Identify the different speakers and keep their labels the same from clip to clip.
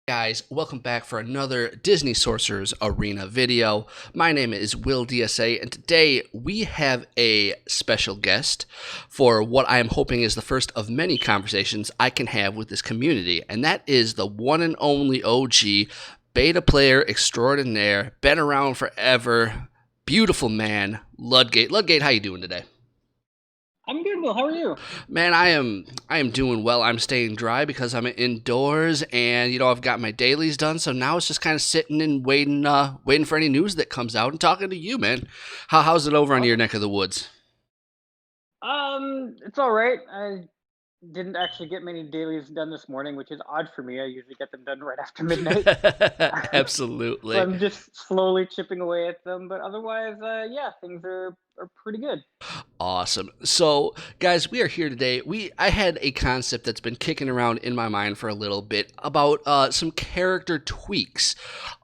Speaker 1: Guys, welcome back for another Disney Sorcerers Arena video. My name is Will DSA, and today we have a special guest for what I am hoping is the first of many conversations I can have with this community, and that is the one and only OG beta player extraordinaire, been around forever, beautiful man, Ludgate. Ludgate, how you doing today?
Speaker 2: I'm good, Will. How are you?
Speaker 1: Man, I am doing well. I'm staying dry because I'm indoors, and I've got my dailies done. So now it's just kind of sitting and waiting for any news that comes out and talking to you, man. How's it over on your
Speaker 2: Awesome.
Speaker 1: neck of the woods?
Speaker 2: It's all right. I didn't actually get many dailies done this morning, which is odd for me. I usually get them done right after midnight. So
Speaker 1: Absolutely.
Speaker 2: I'm just slowly chipping away at them. But otherwise, yeah, things are pretty good.
Speaker 1: Awesome. So, guys, we are here today. I had a concept that's been kicking around in my mind for a little bit about some character tweaks,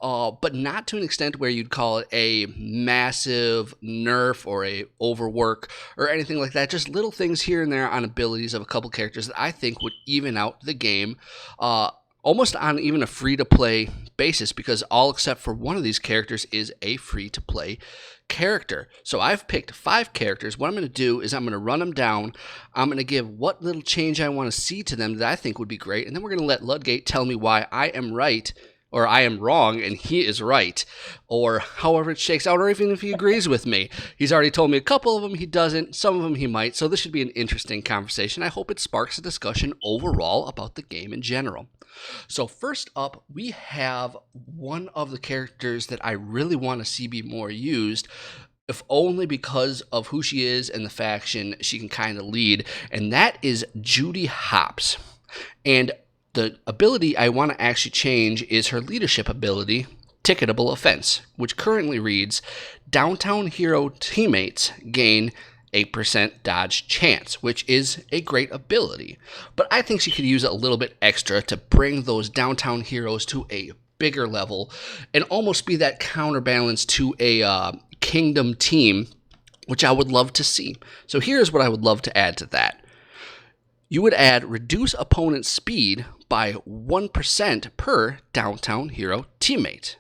Speaker 1: but not to an extent where you'd call it a massive nerf or a overwork or anything like that. Just little things here and there on abilities of a couple characters that I think would even out the game. Almost on even a free to play basis, because all except for one of these characters is a free to play character. So I've picked 5 characters. What I'm going to do is I'm going to run them down. I'm going to give what little change I want to see to them that I think would be great, and then we're going to let Ludgate tell me why I am right or I am wrong and he is right, or however it shakes out, or even if he agrees with me. He's already told me a couple of them he doesn't, some of them he might, so this should be an interesting conversation. I hope it sparks a discussion overall about the game in general. So first up, we have one of the characters that I really want to see be more used, if only because of who she is and the faction she can kind of lead, and that is Judy Hopps. And the ability I want to actually change is her leadership ability, Ticketable Offense, which currently reads, Downtown Hero teammates gain 8% dodge chance, which is a great ability. But I think she could use it a little bit extra to bring those downtown heroes to a bigger level and almost be that counterbalance to a kingdom team, which I would love to see. So here's what I would love to add to that. You would add reduce opponent's speed by 1% per downtown hero teammate.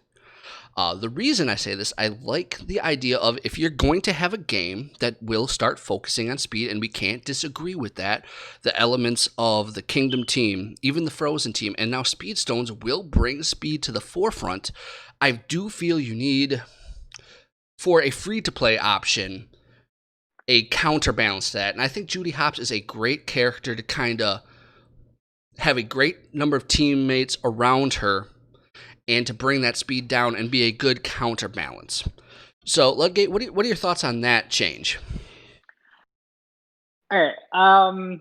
Speaker 1: The reason I say this, I like the idea of if you're going to have a game that will start focusing on speed, and we can't disagree with that, the elements of the Kingdom team, even the Frozen team, and now Speedstones will bring speed to the forefront. I do feel you need, for a free-to-play option, a counterbalance to that. And I think Judy Hopps is a great character to kind of have a great number of teammates around her and to bring that speed down and be a good counterbalance. So, Ludgate, what are your thoughts on that change?
Speaker 2: All right.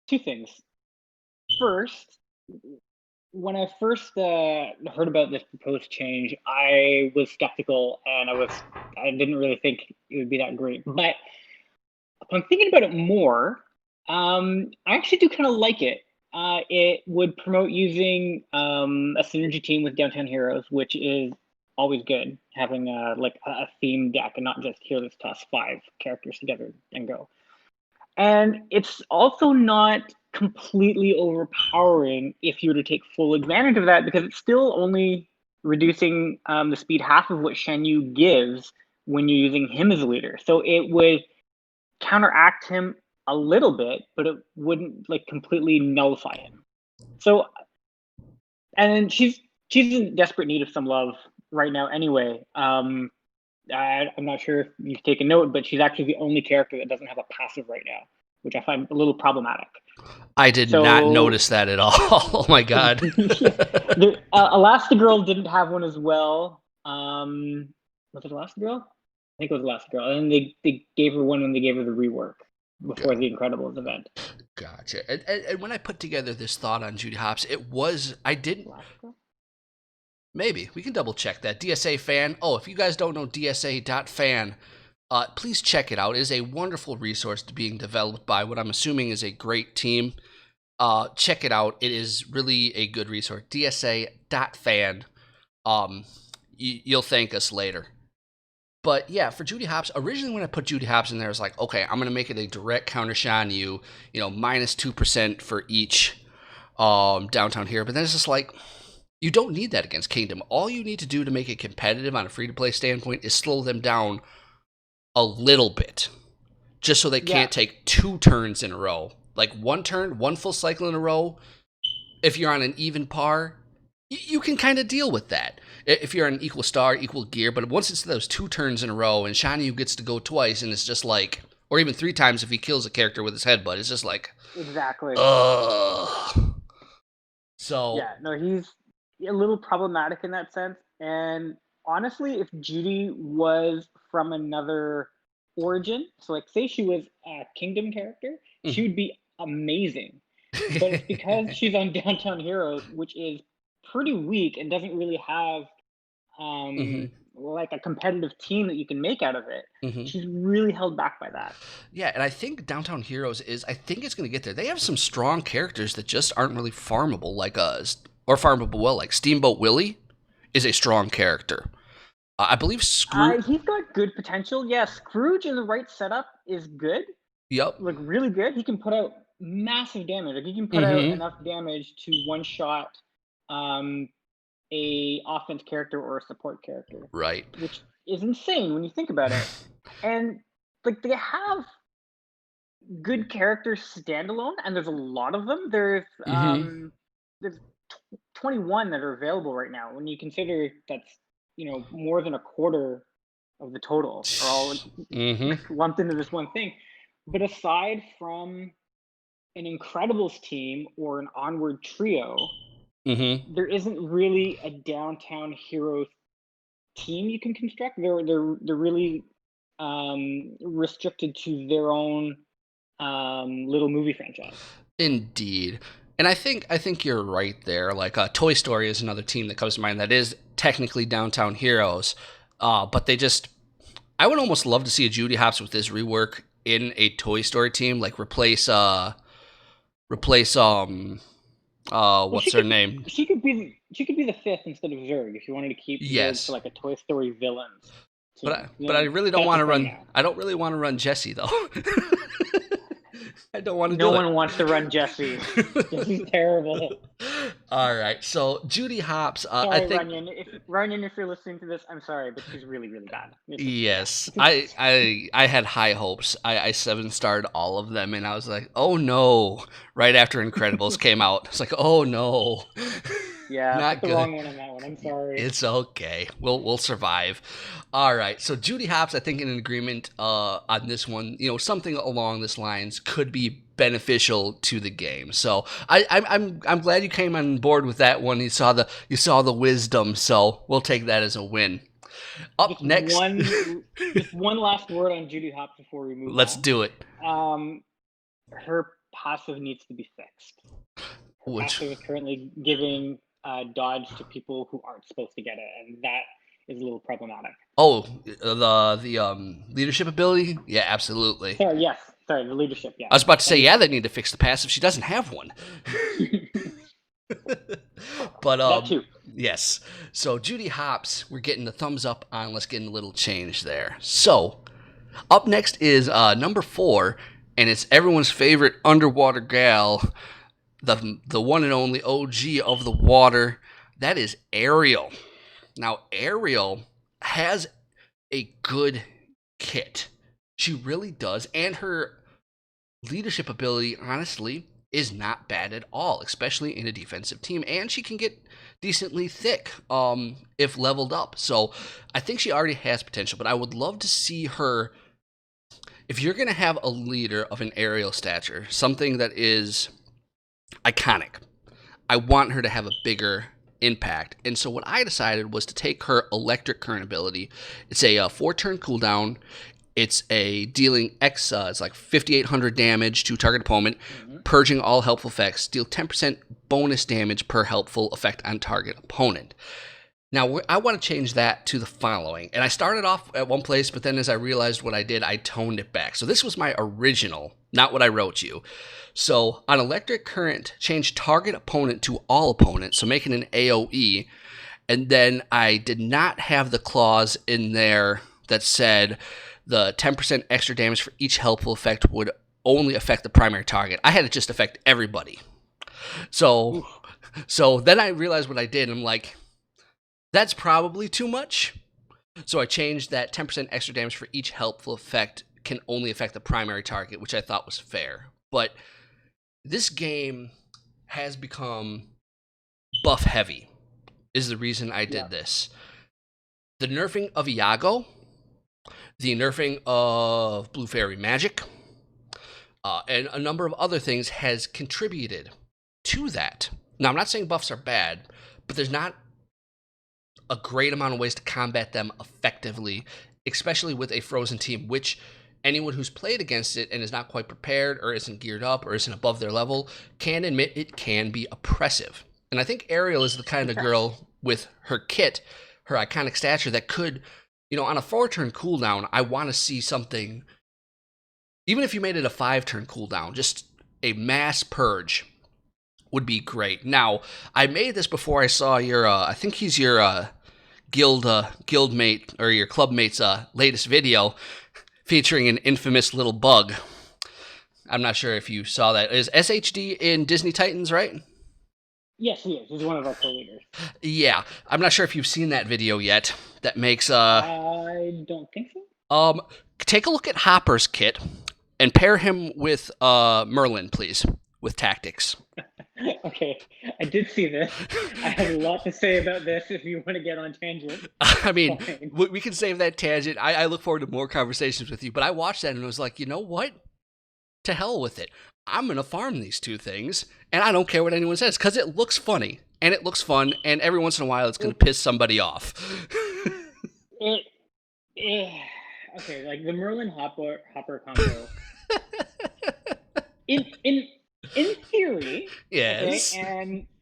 Speaker 2: Two things. First, when I first heard about this proposed change, I was skeptical and I didn't really think it would be that great. But upon thinking about it more, I actually do kind of like it. It would promote using a synergy team with Downtown Heroes, which is always good, having like a theme deck and not just here, let's toss 5 characters together and go. And it's also not completely overpowering if you were to take full advantage of that, because it's still only reducing the speed half of what Shen Yu gives when you're using him as a leader. So it would counteract him a little bit, but it wouldn't like completely nullify him. So, and she's in desperate need of some love right now anyway. I'm not sure if you've taken note, but she's actually the only character that doesn't have a passive right now, which I find a little problematic.
Speaker 1: I did not
Speaker 2: So,
Speaker 1: notice that at all. Oh my god.
Speaker 2: yeah, Elastigirl didn't have one as well. Was it Elastigirl? I think it was Elastigirl, and they gave her one when they gave her the rework before the Incredibles event.
Speaker 1: Gotcha. And when I put together this thought on Judy Hopps, it was I didn't.
Speaker 2: Elastigirl?
Speaker 1: Maybe we can double check that. DSA fan. Oh, if you guys don't know DSA.fan, please check it out. It is a wonderful resource being developed by what I'm assuming is a great team. Check it out. It is really a good resource. DSA.fan. You'll thank us later. But yeah, for Judy Hopps, originally when I put Judy Hopps in there, I was like, okay, I'm gonna make it a direct counter Shan Yu, minus 2% for each downtown here. But then it's just like, You don't need that against Kingdom. All you need to do to make it competitive on a free-to-play standpoint is slow them down a little bit, just so they can't take 2 turns in a row. Like 1 turn, 1 full cycle in a row. If you're on an even par, you can kind of deal with that. If you're on an equal star, equal gear, but once it's those 2 turns in a row and Shanyu gets to go twice and it's just like, or even 3 times if he kills a character with his headbutt, it's just like,
Speaker 2: exactly.
Speaker 1: ugh. So
Speaker 2: yeah, no, he's a little problematic in that sense. And honestly, if Judy was from another origin, so like say she was a Kingdom character, she would be amazing. But it's because she's on Downtown Heroes, which is pretty weak and doesn't really have like a competitive team that you can make out of it. She's really held back by that.
Speaker 1: Yeah, and I think Downtown Heroes I think it's going to get there. They have some strong characters that just aren't really farmable, or farmable well. Like Steamboat Willie is a strong character. I believe Scrooge.
Speaker 2: He's got good potential. Yeah, Scrooge in the right setup is good.
Speaker 1: Yep.
Speaker 2: Like really good. He can put out massive damage. Like he can put out enough damage to one-shot a offense character or a support character.
Speaker 1: Right.
Speaker 2: Which is insane when you think about it. And like they have good characters standalone, and there's a lot of them. There's 21 that are available right now. When you consider that's more than a quarter of the total are all lumped into this one thing. But aside from an Incredibles team or an Onward trio, there isn't really a Downtown Heroes team you can construct. They're really restricted to their own little movie franchise.
Speaker 1: Indeed. And I think you're right there. Like Toy Story is another team that comes to mind that is technically Downtown Heroes, but I would almost love to see a Judy Hopps with this rework in a Toy Story team, like replace what's her name?
Speaker 2: She could be the 5th instead of Zurg if you wanted to keep Zurg for like a Toy Story villains.
Speaker 1: But I really don't want to run. I don't really want to run Jessie though. I don't want to do it.
Speaker 2: No one wants to run Jessie. Jessie's terrible.
Speaker 1: All right, so Judy Hopps.
Speaker 2: Sorry,
Speaker 1: I think
Speaker 2: Runyon, if you're listening to this, I'm sorry, but she's really, really bad.
Speaker 1: Yes, I had high hopes. I 7-starred all of them, and I was like, oh no! Right after Incredibles came out, it's like, oh no.
Speaker 2: Yeah, not the wrong one on that one. I'm sorry.
Speaker 1: It's okay. We'll survive. All right. So Judy Hopps, I think, in an agreement on this one, something along this lines could be beneficial to the game. So I'm glad you came on board with that one. You saw the wisdom. So we'll take that as a win. Up next,
Speaker 2: just one last word on Judy Hopps before we move.
Speaker 1: Let's do it.
Speaker 2: Her passive needs to be fixed. Her passive is currently giving dodge to people who aren't supposed to get it, and that is a little problematic.
Speaker 1: Oh, the leadership ability? Yeah, absolutely.
Speaker 2: Sorry, the leadership, yeah.
Speaker 1: I was about to say, yeah, they need to fix the passive. She doesn't have one. But
Speaker 2: that too.
Speaker 1: Yes. So Judy Hopps, we're getting the thumbs up on. Let's get a little change there. So up next is number 4, and it's everyone's favorite underwater gal, the one and only OG of the water. That is Ariel. Now Ariel has a good kit. She really does, and her leadership ability, honestly, is not bad at all, especially in a defensive team, and she can get decently thick if leveled up. So I think she already has potential, but I would love to see her. If you're going to have a leader of an Ariel stature, something that is iconic, I want her to have a bigger impact. And so what I decided was to take her electric current ability. It's a 4-turn cooldown. It's a dealing it's like 5,800 damage to target opponent, purging all helpful effects, deal 10% bonus damage per helpful effect on target opponent. Now, I want to change that to the following. And I started off at one place, but then as I realized what I did, I toned it back. So this was my original, not what I wrote you. So on electric current, change target opponent to all opponents, so making an AoE. And then I did not have the clause in there that said the 10% extra damage for each helpful effect would only affect the primary target. I had it just affect everybody. So So then I realized what I did, and I'm like, that's probably too much. So I changed that 10% extra damage for each helpful effect can only affect the primary target, which I thought was fair. But this game has become buff heavy, is the reason I
Speaker 2: Yeah.
Speaker 1: did this. The nerfing of Iago, the nerfing of Blue Fairy Magic, and a number of other things has contributed to that. Now, I'm not saying buffs are bad, but there's not a great amount of ways to combat them effectively, especially with a frozen team, which anyone who's played against it and is not quite prepared or isn't geared up or isn't above their level can admit it can be oppressive. And I think Ariel is the kind of
Speaker 2: Yes.
Speaker 1: girl with her kit, her iconic stature that could, on a 4-turn cooldown, I want to see something, even if you made it a 5-turn cooldown, just a mass purge would be great. Now, I made this before I saw your, I think he's your guild mate or your club mate's latest video featuring an infamous little bug. I'm not sure if you saw that. Is SHD in Disney Titans, right?
Speaker 2: Yes, he is. He's one of our co-leaders.
Speaker 1: Yeah, I'm not sure if you've seen that video yet. That makes
Speaker 2: I don't think so.
Speaker 1: um take a look at Hopper's kit and pair him with Merlin, please, with tactics.
Speaker 2: Okay, I did see this. I have a lot to say about this if you want to get on tangent.
Speaker 1: I
Speaker 2: That's
Speaker 1: mean,
Speaker 2: fine.
Speaker 1: we can save that tangent. I look forward to more conversations with you. But I watched that and was like, you know what? To hell with it. I'm going to farm these two things, and I don't care what anyone says, because it looks funny, and it looks fun, and every once in a while it's going to piss somebody off.
Speaker 2: It, eh, okay, like the Merlin Hopper combo. In theory, okay,
Speaker 1: Yes.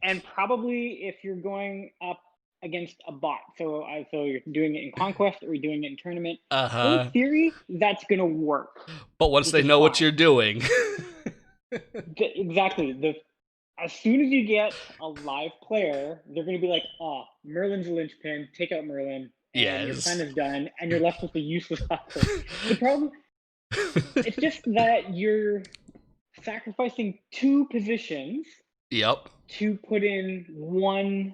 Speaker 2: and probably if you're going up against a bot, so you're doing it in conquest or you're doing it in tournament.
Speaker 1: Uh
Speaker 2: In
Speaker 1: huh.
Speaker 2: theory, that's gonna work,
Speaker 1: But once
Speaker 2: which
Speaker 1: they
Speaker 2: is
Speaker 1: know what
Speaker 2: fine.
Speaker 1: you're doing.
Speaker 2: Exactly. As soon as you get a live player, they're going to be like, "Oh, Merlin's a linchpin. Take out Merlin, and your plan
Speaker 1: Yes.
Speaker 2: is done, and you're left with a useless hopper." The problem, it's just that you're sacrificing two positions
Speaker 1: Yep.
Speaker 2: to put in one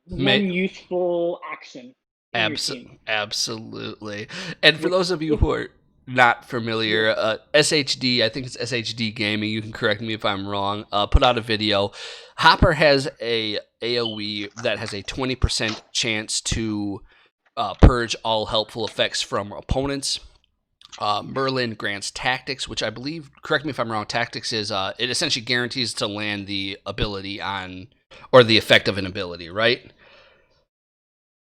Speaker 1: May-
Speaker 2: useful action in your team.
Speaker 1: Absolutely. And for
Speaker 2: Which,
Speaker 1: those of you
Speaker 2: if
Speaker 1: who are not
Speaker 2: yeah,
Speaker 1: familiar, SHD, I think it's SHD Gaming. You can correct me if I'm wrong. Put out a video. Hopper has a AOE that has a 20% chance to purge all helpful effects from opponents. Merlin grants tactics, which I believe, correct me if I'm wrong, tactics is it essentially guarantees to land the ability on, or the effect of an ability, right?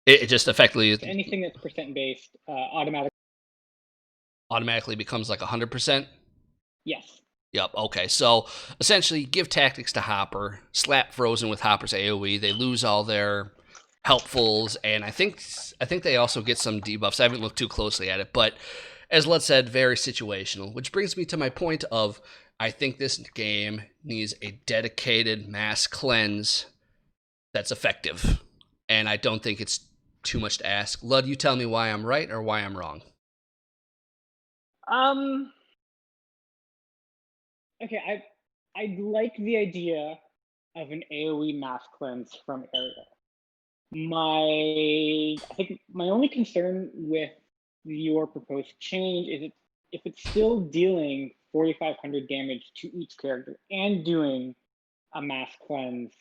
Speaker 1: It just effectively
Speaker 2: anything that's percent based, automatic.
Speaker 1: automatically becomes like 100%.
Speaker 2: Yes.
Speaker 1: Yep. Okay. So essentially, give tactics to Hopper, slap Frozen with Hopper's AOE. They lose all their helpfuls, and I think they also get some debuffs. I haven't looked too closely at it, but as Lutz said, very situational. Which brings me to my point of I think this game needs a dedicated mass cleanse that's effective, and I don't think it's too much to ask. Lud, you tell me why I'm right or why I'm wrong.
Speaker 2: Um. Okay. I like the idea of an AOE mass cleanse from Ariel. I think my only concern with your proposed change is if it's still dealing 4,500 damage to each character and doing a mass cleanse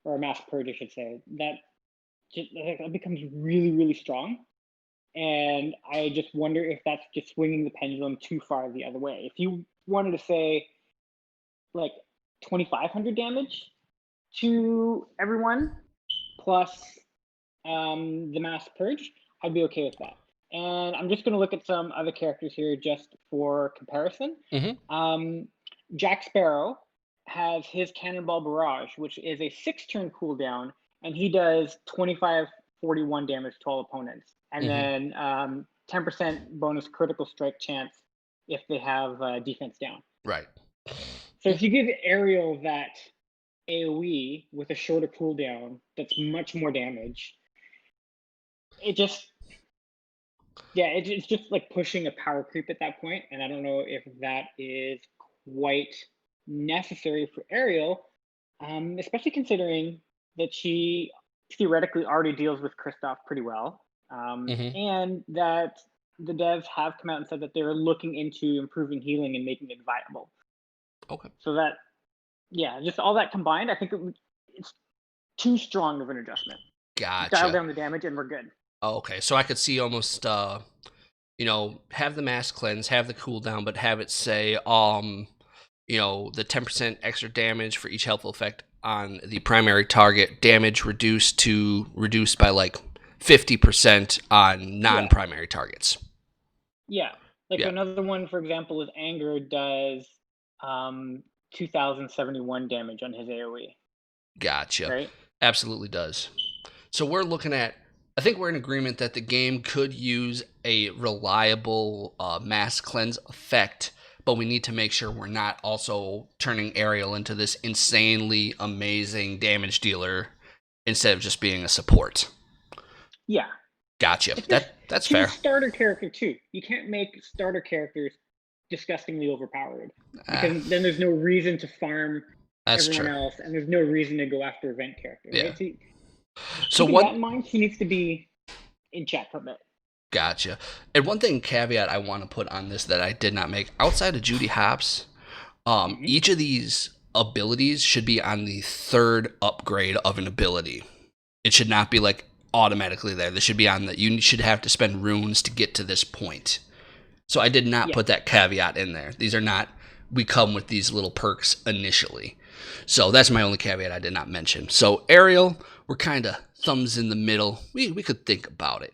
Speaker 2: or a mass purge, I should say, that becomes really, really strong. And I just wonder if that's just swinging the pendulum too far the other way. If you wanted to say like 2,500 damage to everyone plus the mass purge, I'd be okay with that. And I'm just going to look at some other characters here just for comparison.
Speaker 1: Mm-hmm.
Speaker 2: Jack Sparrow has his Cannonball Barrage, which is a 6-turn cooldown, and he does 2541 damage to all opponents. And
Speaker 1: Mm-hmm.
Speaker 2: then 10% bonus critical strike chance if they have defense down.
Speaker 1: Right.
Speaker 2: So if you give Ariel that AoE with a shorter cooldown that's much more damage, it just it's just like pushing a power creep at that point, and I don't know if that is quite necessary for Ariel. Especially considering that she theoretically already deals with Kristoff pretty well,
Speaker 1: Hmm.
Speaker 2: and that the devs have come out and said that they're looking into improving healing and making it viable.
Speaker 1: Okay.
Speaker 2: So that, yeah, just all that combined, I think it's too strong of an adjustment. Dial
Speaker 1: Gotcha.
Speaker 2: down the damage and we're good.
Speaker 1: Okay, so I could see almost have the mass cleanse, have the cooldown, but have it say the 10% extra damage for each healthful effect on the primary target, damage reduced by like 50% on
Speaker 2: Yeah,
Speaker 1: non-primary targets.
Speaker 2: yeah. Like
Speaker 1: Yeah,
Speaker 2: another one, for example, is Anger does um, 2,071 damage on his AoE,
Speaker 1: gotcha.
Speaker 2: right?
Speaker 1: Absolutely does. So we're looking at. I think we're in agreement that the game could use a reliable mass cleanse effect, but we need to make sure we're not also turning Ariel into this insanely amazing damage dealer instead of just being a support.
Speaker 2: Yeah.
Speaker 1: Gotcha.
Speaker 2: It's just
Speaker 1: That's
Speaker 2: she's a
Speaker 1: fair.
Speaker 2: starter character too. You can't make starter characters disgustingly overpowered
Speaker 1: Uh,
Speaker 2: because then there's no reason to farm
Speaker 1: that's
Speaker 2: everyone
Speaker 1: true.
Speaker 2: else, and there's no reason to go after event character,
Speaker 1: Yeah.
Speaker 2: right? So
Speaker 1: So
Speaker 2: keeping that
Speaker 1: one
Speaker 2: in mind, she needs to be in check a bit.
Speaker 1: gotcha. And one thing caveat I want to put on this that I did not make outside of Judy Hopps,
Speaker 2: Mm-hmm.
Speaker 1: each of these abilities should be on the third upgrade of an ability. It should not be like automatically there. This should be on that you should have to spend runes to get to this point. So I did not
Speaker 2: Yeah.
Speaker 1: put that caveat in there. These are not we come with these little perks initially. So that's my only caveat I did not mention. So Ariel, we're kind of thumbs in the middle. We could think about it.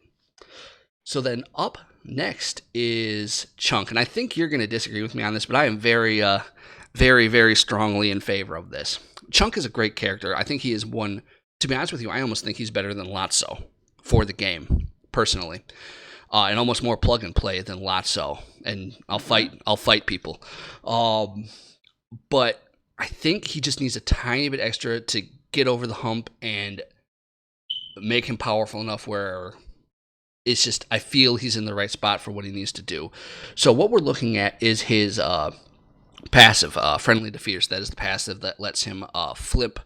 Speaker 1: So then up next is Chunk, and I think you're going to disagree with me on this, but I am very strongly in favor of this. Chunk is a great character. I think he is one. To be honest with you, I almost think he's better than Lotso for the game, personally, and almost more plug and play than Lotso. And
Speaker 2: Mm-hmm.
Speaker 1: I'll fight people, um, but I think he just needs a tiny bit extra to get over the hump and make him powerful enough where it's just I feel he's in the right spot for what he needs to do. So what we're looking at is his passive, friendly to fierce. That is the passive that lets him flip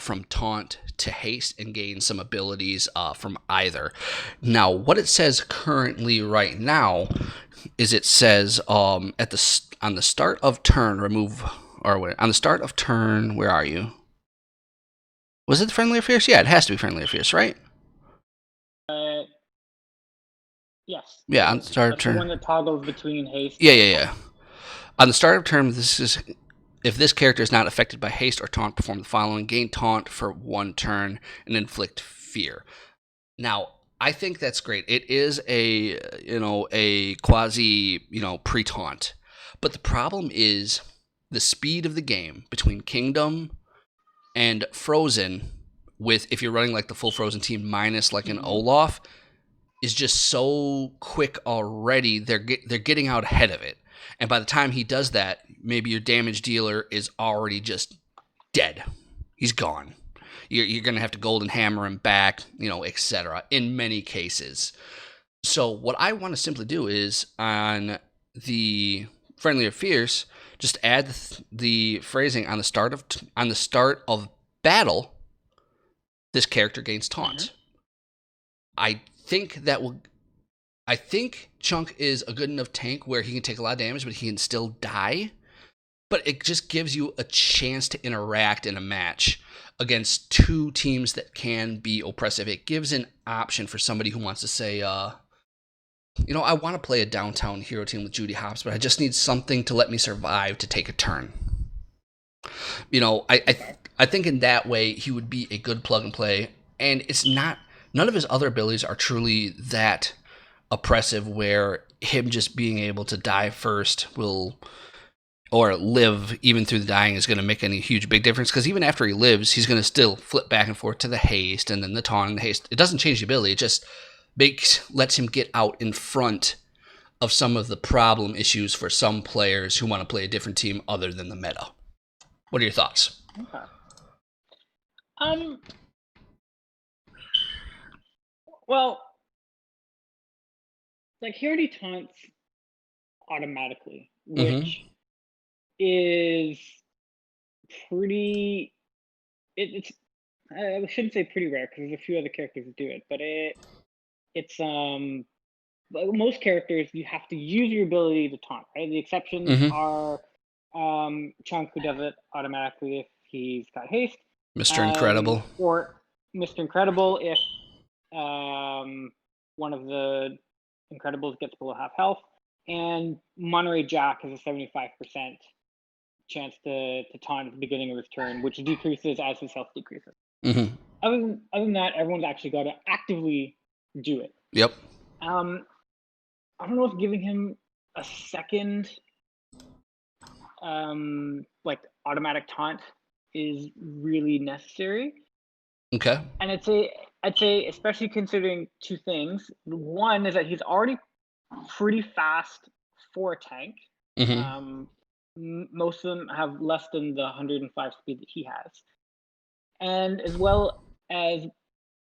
Speaker 1: from taunt to haste and gain some abilities from either. Now, what it says currently right now is it says at the on the start of turn remove or wait, on the start of turn. Where are you? Was it friendly or fierce? Yeah, it has to be friendly or fierce, right?
Speaker 2: Uh, yes,
Speaker 1: Yeah,
Speaker 2: it
Speaker 1: on the
Speaker 2: is.
Speaker 1: start of
Speaker 2: That's the
Speaker 1: turn.
Speaker 2: one that toggles between haste
Speaker 1: Yeah,
Speaker 2: and
Speaker 1: yeah,
Speaker 2: taunt.
Speaker 1: yeah. On the start of turn, this is if this character is not affected by haste or taunt, perform the following: gain taunt for one turn and inflict fear. Now, I think that's great. It is a quasi pre taunt, but the problem is the speed of the game between Kingdom and Frozen. With if you're running like the full Frozen team minus like an
Speaker 2: Mm-hmm.
Speaker 1: Olaf, is just so quick already. They're getting out ahead of it, and by the time he does that, maybe your damage dealer is already just dead. He's gone. You're gonna have to golden hammer him back, etc. In many cases. So what I want to simply do is on the friendly or fierce, just add the phrasing on the start of battle. This character gains
Speaker 2: Mm-hmm.
Speaker 1: taunt. I think that will I think Chunk is a good enough tank where he can take a lot of damage, but he can still die. But it just gives you a chance to interact in a match against two teams that can be oppressive. It gives an option for somebody who wants to say, I want to play a downtown hero team with Judy Hopps, but I just need something to let me survive to take a turn. You know, I I,
Speaker 2: Okay.
Speaker 1: I think in that way he would be a good plug and play, and it's not. None of his other abilities are truly that oppressive where him just being able to die first will or live even through the dying is going to make any huge big difference because even after he lives he's going to still flip back and forth to the haste and then the taunt and the haste. It doesn't change the ability, it just lets him get out in front of some of the problem issues for some players who want to play a different team other than the meta. What are your thoughts?
Speaker 2: Okay. Um. Well, like he already taunts automatically,
Speaker 1: Mm-hmm.
Speaker 2: which is pretty. it's I shouldn't say pretty rare because there's a few other characters that do it, but it's most characters you have to use your ability to taunt, right? The exceptions
Speaker 1: Mm-hmm.
Speaker 2: are Chunk, who does it automatically if he's got haste,
Speaker 1: Mr. Incredible.
Speaker 2: or Mr. Incredible if one of the Incredibles gets below half health, and Monterey Jack has a 75% chance to taunt at the beginning of his turn, which decreases as his health decreases.
Speaker 1: Mm-hmm.
Speaker 2: Other than that, everyone's actually got to actively do it.
Speaker 1: Yep.
Speaker 2: I don't know if giving him a second like automatic taunt is really necessary.
Speaker 1: Okay.
Speaker 2: And I'd say especially considering two things. One is that he's already pretty fast for a tank.
Speaker 1: Mm-hmm.
Speaker 2: Most of them have less than the 105 speed that he has. And as well as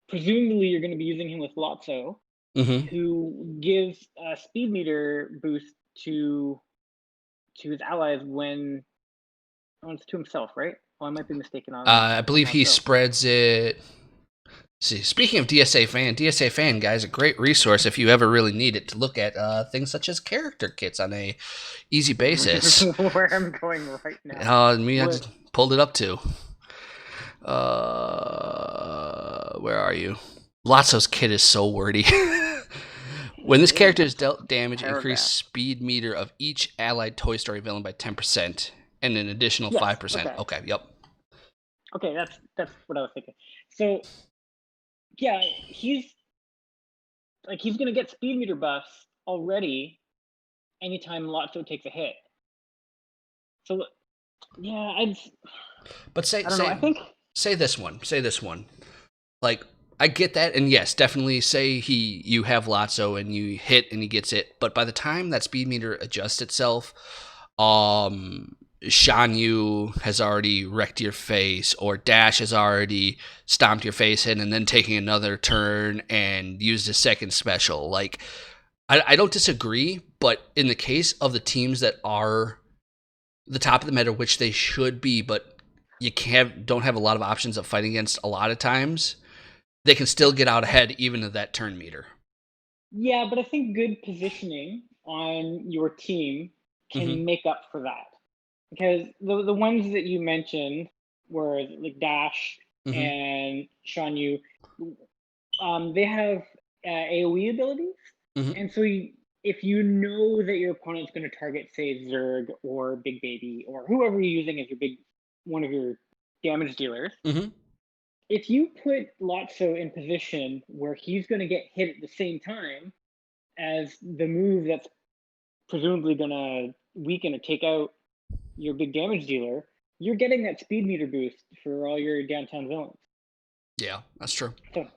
Speaker 2: presumably you're going to be using him with Lotso,
Speaker 1: Mm-hmm.
Speaker 2: who gives a speed meter boost to his allies when it's to himself, right? Oh, I might be mistaken on
Speaker 1: I believe he
Speaker 2: Lotso.
Speaker 1: spreads it. See, speaking of DSA fan, guys, a great resource if you ever really need it to look at things such as character kits on a easy basis.
Speaker 2: Where I'm going right now.
Speaker 1: I just pulled it up too. Where are you? Lotso's kit is so wordy. When this character is dealt damage, increase speed meter of each allied Toy Story villain by 10%, and an additional 5%. Okay, yep.
Speaker 2: Okay, that's what I was thinking. So, yeah, he's gonna get speed meter buffs already anytime Lotso takes a hit. So, yeah,
Speaker 1: But
Speaker 2: I don't know. I think
Speaker 1: say this one. Like, I get that, and yes, definitely say you have Lotso and you hit and he gets it, but by the time that speed meter adjusts itself, Shan Yu has already wrecked your face, or Dash has already stomped your face in and then taking another turn and used a second special. Like, I don't disagree, but in the case of the teams that are the top of the meta, which they should be, but you don't have a lot of options of fighting against a lot of times, they can still get out ahead even of that turn meter.
Speaker 2: Yeah, but I think good positioning on your team can make up for that. Because the ones that you mentioned were like Dash and Shan Yu, they have AoE abilities. And so if you know that your opponent's going to target, say, Zerg or Big Baby or whoever you're using as one of your damage dealers, if you put Lotso in position where he's going to get hit at the same time as the move that's presumably going to weaken or take out your big damage dealer, you're getting that speed meter boost for all your downtown villains.
Speaker 1: Yeah, that's true.
Speaker 2: So,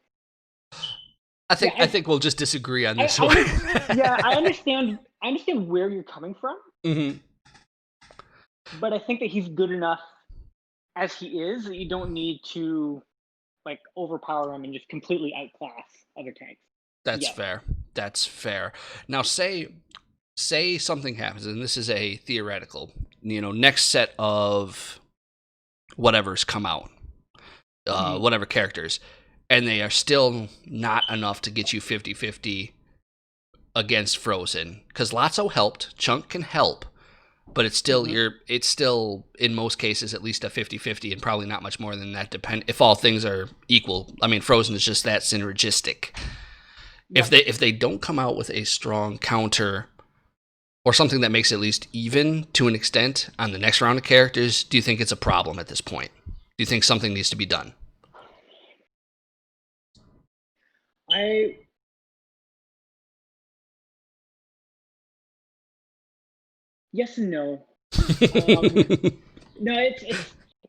Speaker 1: I think we'll just disagree on this one.
Speaker 2: I understand where you're coming from.
Speaker 1: Mm-hmm.
Speaker 2: But I think that he's good enough as he is that you don't need to like overpower him and just completely outclass other tanks.
Speaker 1: That's fair. That's fair. Now say something happens, and this is a theoretical, next set of whatever's come out, whatever characters, and they are still not enough to get you 50-50 against Frozen, because Lotso helped, Chunk can help, but it's still it's still in most cases at least a 50-50 and probably not much more than that, if all things are equal. I mean, Frozen is just that synergistic. Yep. If they don't come out with a strong counter or something that makes it at least even to an extent on the next round of characters, do you think it's a problem at this point? Do you think something needs to be done?
Speaker 2: Yes and no. No,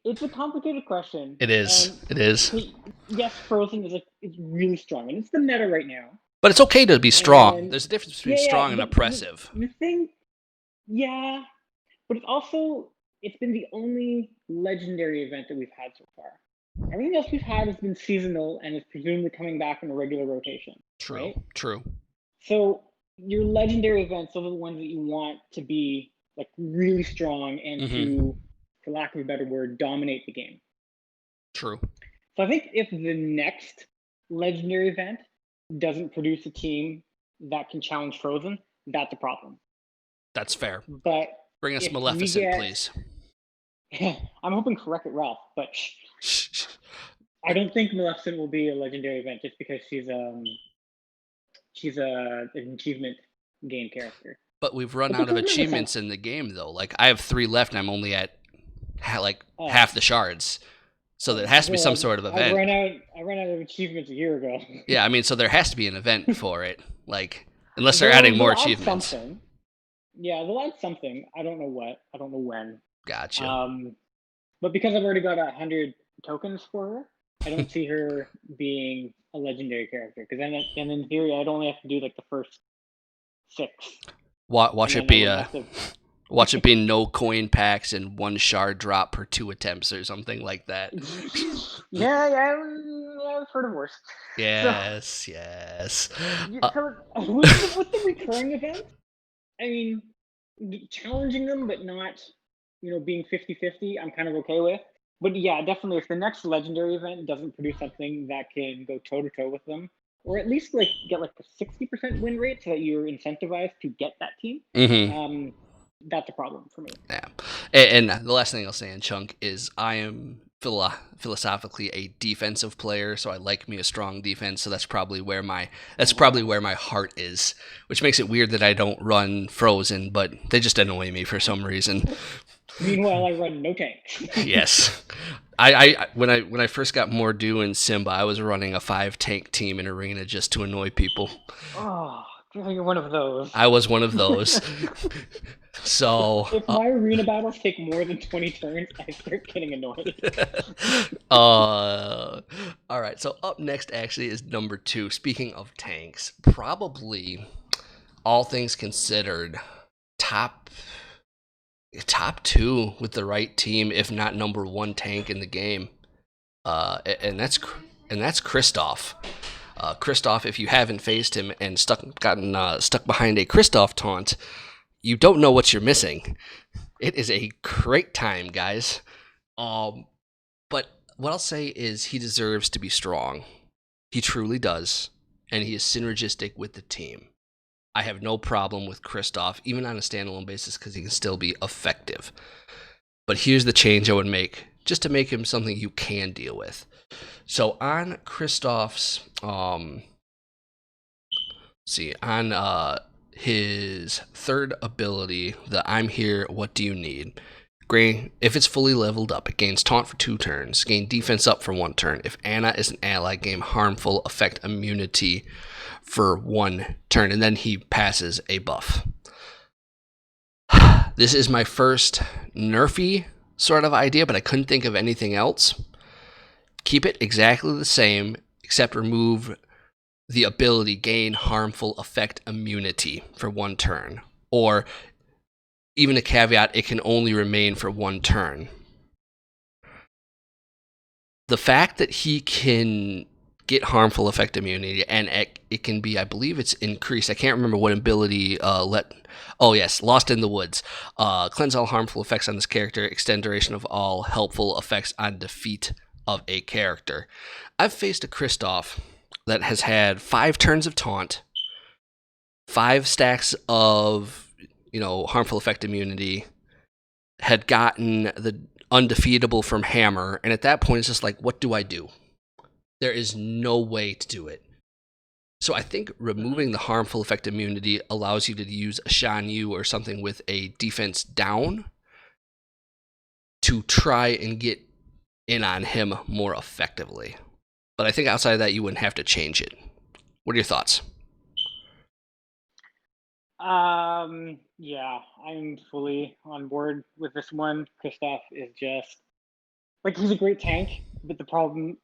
Speaker 2: it's a complicated question.
Speaker 1: It is. It is.
Speaker 2: Yes, Frozen is really strong, and it's the meta right now.
Speaker 1: But it's okay to be strong. There's a difference between strong and oppressive.
Speaker 2: The thing, but it's been the only legendary event that we've had so far. Everything else we've had has been seasonal and is presumably coming back in a regular rotation.
Speaker 1: True.
Speaker 2: Right?
Speaker 1: True.
Speaker 2: So your legendary events, those are the ones that you want to be like really strong and to, for lack of a better word, dominate the game.
Speaker 1: True.
Speaker 2: So I think if the next legendary event doesn't produce a team that can challenge Frozen, that's a problem.
Speaker 1: That's fair.
Speaker 2: But
Speaker 1: Bring us
Speaker 2: if we
Speaker 1: Maleficent,
Speaker 2: get,
Speaker 1: please.
Speaker 2: I'm hoping for Wreck-It Ralph, but I don't think Maleficent will be a legendary event just because she's an achievement game character.
Speaker 1: But we've run
Speaker 2: But the
Speaker 1: out of
Speaker 2: Prisoner of
Speaker 1: achievements in the game, though. Like, I have 3 left, and I'm only at like
Speaker 2: Oh,
Speaker 1: half the shards. So there has to be some
Speaker 2: well,
Speaker 1: sort of event.
Speaker 2: I ran out of achievements a year ago.
Speaker 1: Yeah, I mean, so there has to be an event for it. Like, unless they're adding more
Speaker 2: They'll add
Speaker 1: achievements.
Speaker 2: something. Yeah, they'll add something. I don't know what. I don't know when.
Speaker 1: Gotcha.
Speaker 2: Um, but because I've already got 100 tokens for her, I don't see her being a legendary character. Because then in theory, I'd only have to do like the first 6,
Speaker 1: Watch
Speaker 2: and
Speaker 1: it
Speaker 2: then I
Speaker 1: be
Speaker 2: wouldn't
Speaker 1: a
Speaker 2: have to.
Speaker 1: watch it be no coin packs and 1 shard drop per 2 attempts or something like that.
Speaker 2: Yeah, I've heard of worse.
Speaker 1: Yes, yes.
Speaker 2: So with the recurring events, I mean, challenging them, but not, being 50-50, I'm kind of okay with. But yeah, definitely, if the next legendary event doesn't produce something that can go toe to toe with them, or at least like get like a 60% win rate so that you're incentivized to get that team,
Speaker 1: Mm-hmm.
Speaker 2: that's a problem for me.
Speaker 1: Yeah. And the last thing I'll say in Chunk is I am philosophically a defensive player, so I like me a strong defense. So that's probably where my heart is, which makes it weird that I don't run Frozen, but they just annoy me for some reason.
Speaker 2: Meanwhile, I run no tanks.
Speaker 1: Yes. I when I first got Mordu and Simba, I was running a 5 tank team in Arena just to annoy people.
Speaker 2: Oh, you're one of those.
Speaker 1: I was one of those. So,
Speaker 2: If my arena battles take more than 20 turns, I start getting annoyed.
Speaker 1: all right. So up next actually is number 2. Speaking of tanks, probably all things considered, top 2 with the right team, if not number 1 tank in the game. And that's Kristoff. Kristoff, if you haven't faced him and gotten stuck behind a Kristoff taunt, you don't know what you're missing. It is a great time, guys. But what I'll say is he deserves to be strong. He truly does, and he is synergistic with the team. I have no problem with Kristoff, even on a standalone basis, because he can still be effective. But here's the change I would make, just to make him something you can deal with. So on Kristoff's, his third ability, the I'm here, what do you need? If it's fully leveled up, it gains taunt for 2 turns, gain defense up for 1 turn. If Anna is an ally, gain harmful effect immunity for 1 turn, and then he passes a buff. This is my first nerfy sort of idea, but I couldn't think of anything else. Keep it exactly the same, except remove the ability gain harmful effect immunity for 1 turn. Or even a caveat, it can only remain for 1 turn. The fact that he can get harmful effect immunity, and it can be, I believe it's increased. I can't remember what ability Oh yes, Lost in the Woods. Cleanse all harmful effects on this character. Extend duration of all helpful effects on defeat of a character. I've faced a Kristoff that has had 5 turns of taunt, 5 stacks of harmful effect immunity, had gotten the undefeatable from Hammer, and at that point it's just like, what do I do? There is no way to do it. So I think removing the harmful effect immunity allows you to use a Shan Yu or something with a defense down to try and get in on him more effectively. But I think outside of that, you wouldn't have to change it. What are your thoughts?
Speaker 2: Yeah, I'm fully on board with this one. Kristoff is just like, he's a great tank, but the problem,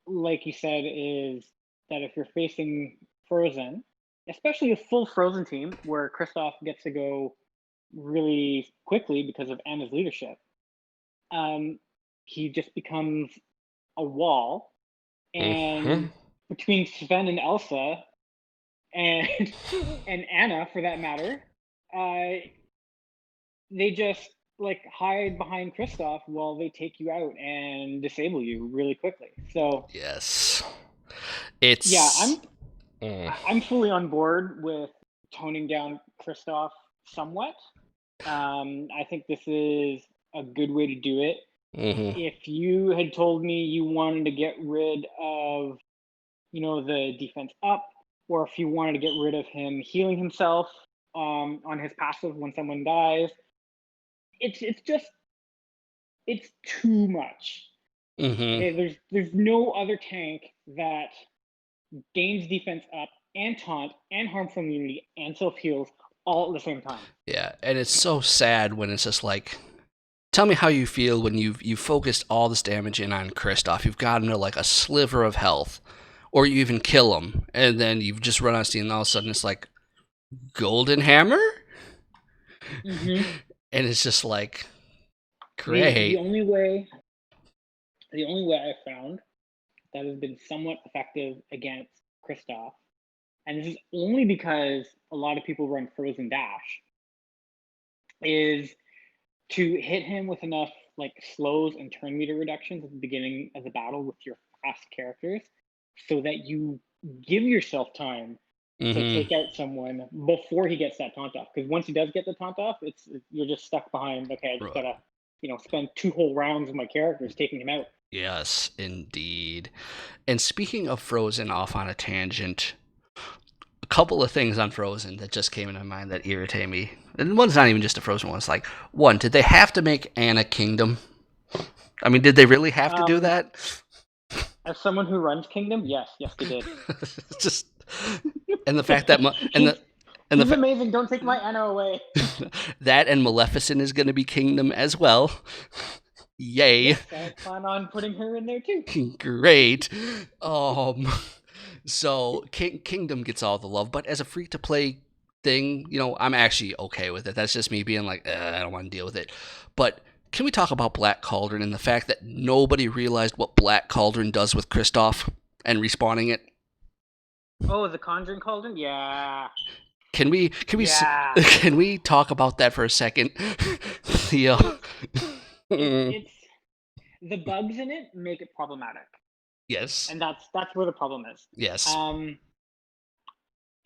Speaker 2: like you said, is that if you're facing Frozen, especially a full Frozen team where Kristoff gets to go really quickly because of Anna's leadership, he just becomes a wall.
Speaker 1: Mm-hmm.
Speaker 2: And between Sven and Elsa and and Anna, for that matter, they just like hide behind Kristoff while they take you out and disable you really quickly. So
Speaker 1: Yes.
Speaker 2: yeah,
Speaker 1: It's. Mm.
Speaker 2: I'm fully on board with toning down Kristoff somewhat. I think this is a good way to do it.
Speaker 1: Mm-hmm.
Speaker 2: If you had told me you wanted to get rid of, the defense up, or if you wanted to get rid of him healing himself on his passive when someone dies, it's too much.
Speaker 1: Mm-hmm.
Speaker 2: There's no other tank that gains defense up and taunt and harmful immunity and self heals all at the same time.
Speaker 1: Yeah, and it's so sad when it's just like, tell me how you feel when you've focused all this damage in on Kristoff. You've got him to like a sliver of health, or you even kill him, and then you've just run out of steam, and all of a sudden it's like golden hammer,
Speaker 2: Mm-hmm.
Speaker 1: and it's just like
Speaker 2: The
Speaker 1: great.
Speaker 2: the only way I found that has been somewhat effective against Kristoff, and this is only because a lot of people run Frozen Dash, is to hit him with enough like slows and turn meter reductions at the beginning of the battle with your fast characters, so that you give yourself time to
Speaker 1: Mm-hmm.
Speaker 2: take out someone before he gets that taunt off. Because once he does get the taunt off, you're just stuck behind. Okay, I just gotta spend 2 whole rounds of my characters taking him out.
Speaker 1: Yes, indeed. And speaking of Frozen, off on a tangent, a couple of things on Frozen that just came into my mind that irritate me. And one's not even just a Frozen one. It's like, one, did they have to make Anna Kingdom? I mean, did they really have to do
Speaker 2: Um,
Speaker 1: that?
Speaker 2: as someone who runs Kingdom, yes, they did.
Speaker 1: Just and the fact that
Speaker 2: she's
Speaker 1: and the
Speaker 2: she's amazing. Don't take my Anna away.
Speaker 1: that and Maleficent is going to be Kingdom as well. Yay!
Speaker 2: Yes, I plan on putting her in there too.
Speaker 1: Great. Um. So Kingdom gets all the love, but as a free to play thing, I'm actually okay with it. That's just me being like, I don't want to deal with it. But can we talk about Black Cauldron and the fact that nobody realized what Black Cauldron does with Kristoff and respawning it?
Speaker 2: Oh, the Conjuring Cauldron? Yeah.
Speaker 1: Can we
Speaker 2: Yeah.
Speaker 1: can we talk about that for a second? the
Speaker 2: It's the bugs in it make it problematic.
Speaker 1: yes,
Speaker 2: And that's where the problem is.
Speaker 1: yes,
Speaker 2: Um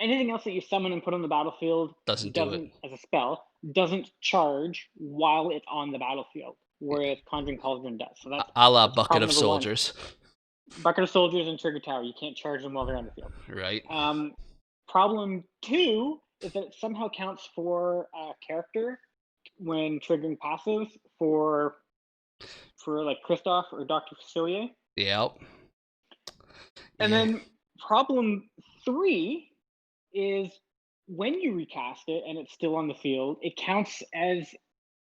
Speaker 2: anything else that you summon and put on the battlefield
Speaker 1: doesn't do it.
Speaker 2: doesn't as a spell doesn't charge while it's on the battlefield, whereas Conjuring Cauldron does. So
Speaker 1: A la
Speaker 2: that's
Speaker 1: Bucket
Speaker 2: problem
Speaker 1: of
Speaker 2: number one.
Speaker 1: Soldiers,
Speaker 2: Bucket of Soldiers and Trigger Tower, you can't charge them while they're on the field.
Speaker 1: right?
Speaker 2: Problem two is that it somehow counts for a character when triggering passives for like Kristoff or Dr. Facilier.
Speaker 1: Yep.
Speaker 2: And
Speaker 1: Yeah.
Speaker 2: then problem three is when you recast it and it's still on the field, it counts as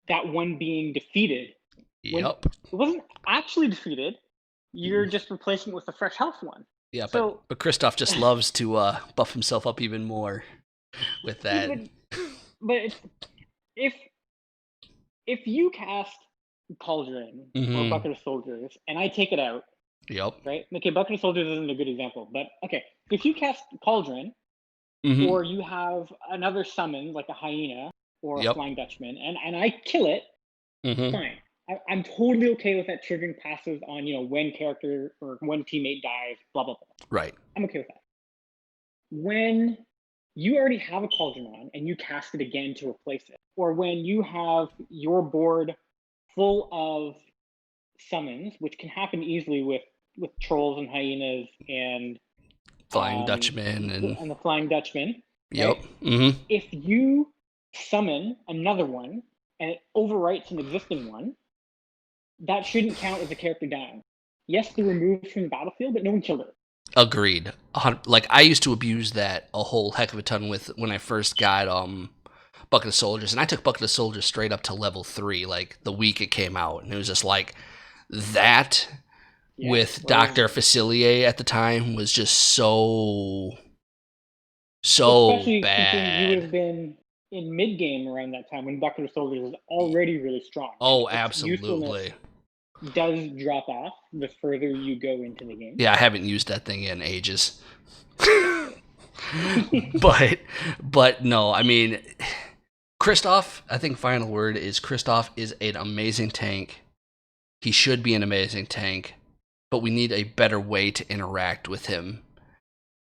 Speaker 2: that one being defeated. When
Speaker 1: Yep.
Speaker 2: it wasn't actually defeated, you're just replacing it with a fresh health one.
Speaker 1: Yeah,
Speaker 2: So,
Speaker 1: but Kristoff just loves to buff himself up even more with that.
Speaker 2: but if if you cast Cauldron or Bucket of Soldiers and I take it out,
Speaker 1: Yep.
Speaker 2: right? Okay, Bucket of Soldiers isn't a good example, but okay, if you cast Cauldron or you have another summon like a hyena or a
Speaker 1: Yep.
Speaker 2: flying Dutchman, and I kill it, fine. I'm totally okay with that triggering passives on when character or when teammate dies, blah blah blah.
Speaker 1: Right.
Speaker 2: I'm okay with that. When you already have a Cauldron on and you cast it again to replace it, or when you have your board full of summons, which can happen easily with trolls and hyenas and
Speaker 1: Flying Dutchman
Speaker 2: and the Flying Dutchman.
Speaker 1: Yep.
Speaker 2: Right? If you summon another one and it overwrites an existing one, that shouldn't count as a character dying. Yes, they're removed from the battlefield, but no one killed her.
Speaker 1: Agreed. Like I used to abuse that a whole heck of a ton with when I first got Bucket of Soldiers, and I took Bucket of Soldiers straight up to level 3, like the week it came out, and it was just like that.
Speaker 2: Yeah,
Speaker 1: with Dr. Facilier at the time was just so
Speaker 2: especially
Speaker 1: bad.
Speaker 2: considering you would have been in mid game around that time when Bucket of Soldiers was already really strong.
Speaker 1: Oh, absolutely.
Speaker 2: Does drop off the further you go into the game.
Speaker 1: Yeah, I haven't used that thing in ages. but no, I mean, Kristoff, I think final word is Kristoff is an amazing tank. He should be an amazing tank, but we need a better way to interact with him.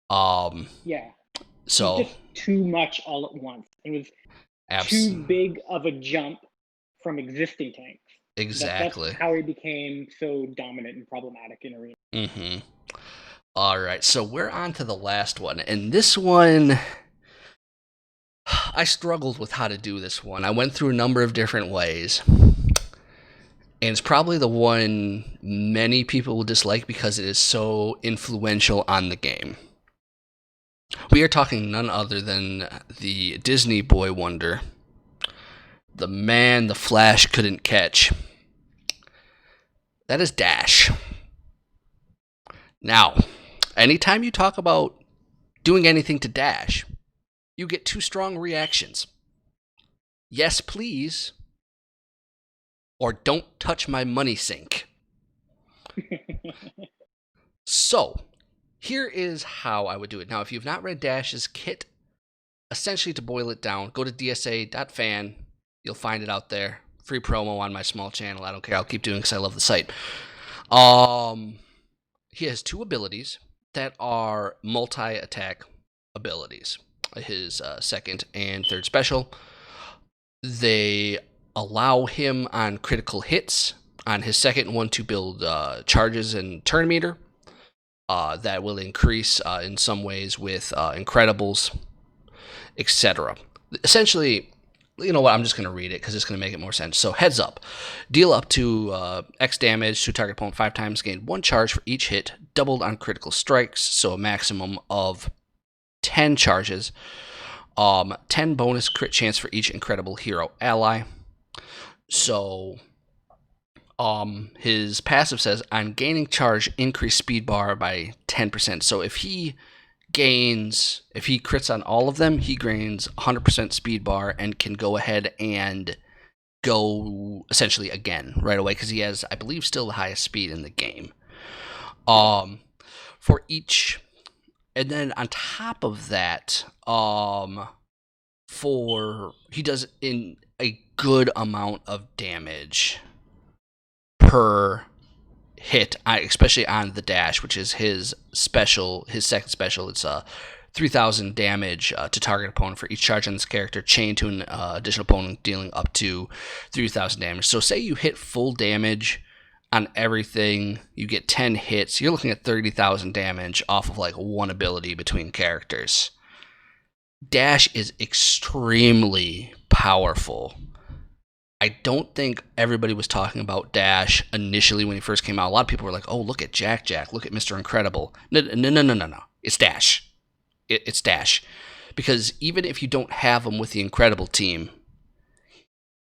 Speaker 2: Yeah, he's
Speaker 1: So
Speaker 2: just too much all at once. It was too
Speaker 1: abs-
Speaker 2: big of a jump from existing tanks. That's
Speaker 1: exactly.
Speaker 2: how he became so dominant and problematic in arena.
Speaker 1: Mm-hmm. All right, so we're on to the last one, and this one I struggled with how to do this one. I went through a number of different ways. And it's probably the one many people will dislike because it is so influential on the game. We are talking none other than the Disney boy wonder, the man the Flash couldn't catch. That is Dash. Now, anytime you talk about doing anything to Dash, you get two strong reactions. Yes, please, or don't touch my money sink. So, here is how I would do it. Now, if you've not read Dash's kit, essentially to boil it down, go to dsa.fan. You'll find it out there. Free promo on my small channel. I don't care. I'll keep doing it because I love the site. He has two abilities that are multi-attack abilities. His second and third special. They allow him on critical hits on his second one to build charges and turn meter. That will increase in some ways with Incredibles, etc. Essentially, you know what? I'm just going to read it because it's going to make it more sense. So, heads up. Deal up to X damage to target opponent 5 times. Gain 1 charge for each hit, doubled on critical strikes. So, a maximum of 10 charges. 10 bonus crit chance for each incredible hero ally. So, his passive says, on gaining charge, increase speed bar by 10%. So, if he crits on all of them, he gains 100% speed bar and can go ahead and go essentially again right away because he has, I believe, still the highest speed in the game. For each, and then on top of that, he does in a good amount of damage per hit, especially on the dash, which is his second special. It's 3,000 damage to target opponent for each charge on this character, chained to an additional opponent, dealing up to 3,000 damage. So say you hit full damage on everything, you get 10 hits, you're looking at 30,000 damage off of like one ability between characters. Dash is extremely powerful. I don't think everybody was talking about Dash initially when he first came out. A lot of people were like, oh, look at Jack, look at Mr. Incredible. No. It's Dash. It's Dash. Because even if you don't have him with the Incredible team,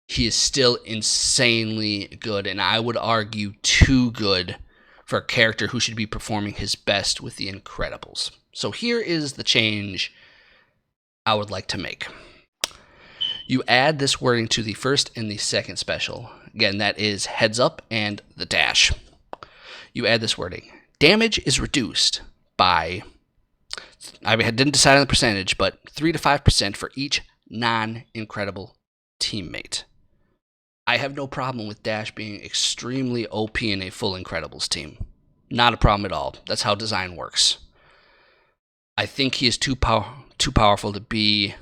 Speaker 1: he is still insanely good, and I would argue too good for a character who should be performing his best with the Incredibles. So here is the change I would like to make. You add this wording to the first and the second special. Again, that is heads up and the dash. You add this wording. Damage is reduced by, I didn't decide on the percentage, but 3 to 5% for each non-incredible teammate. I have no problem with Dash being extremely OP in a full Incredibles team. Not a problem at all. That's how design works. I think he is too powerful to be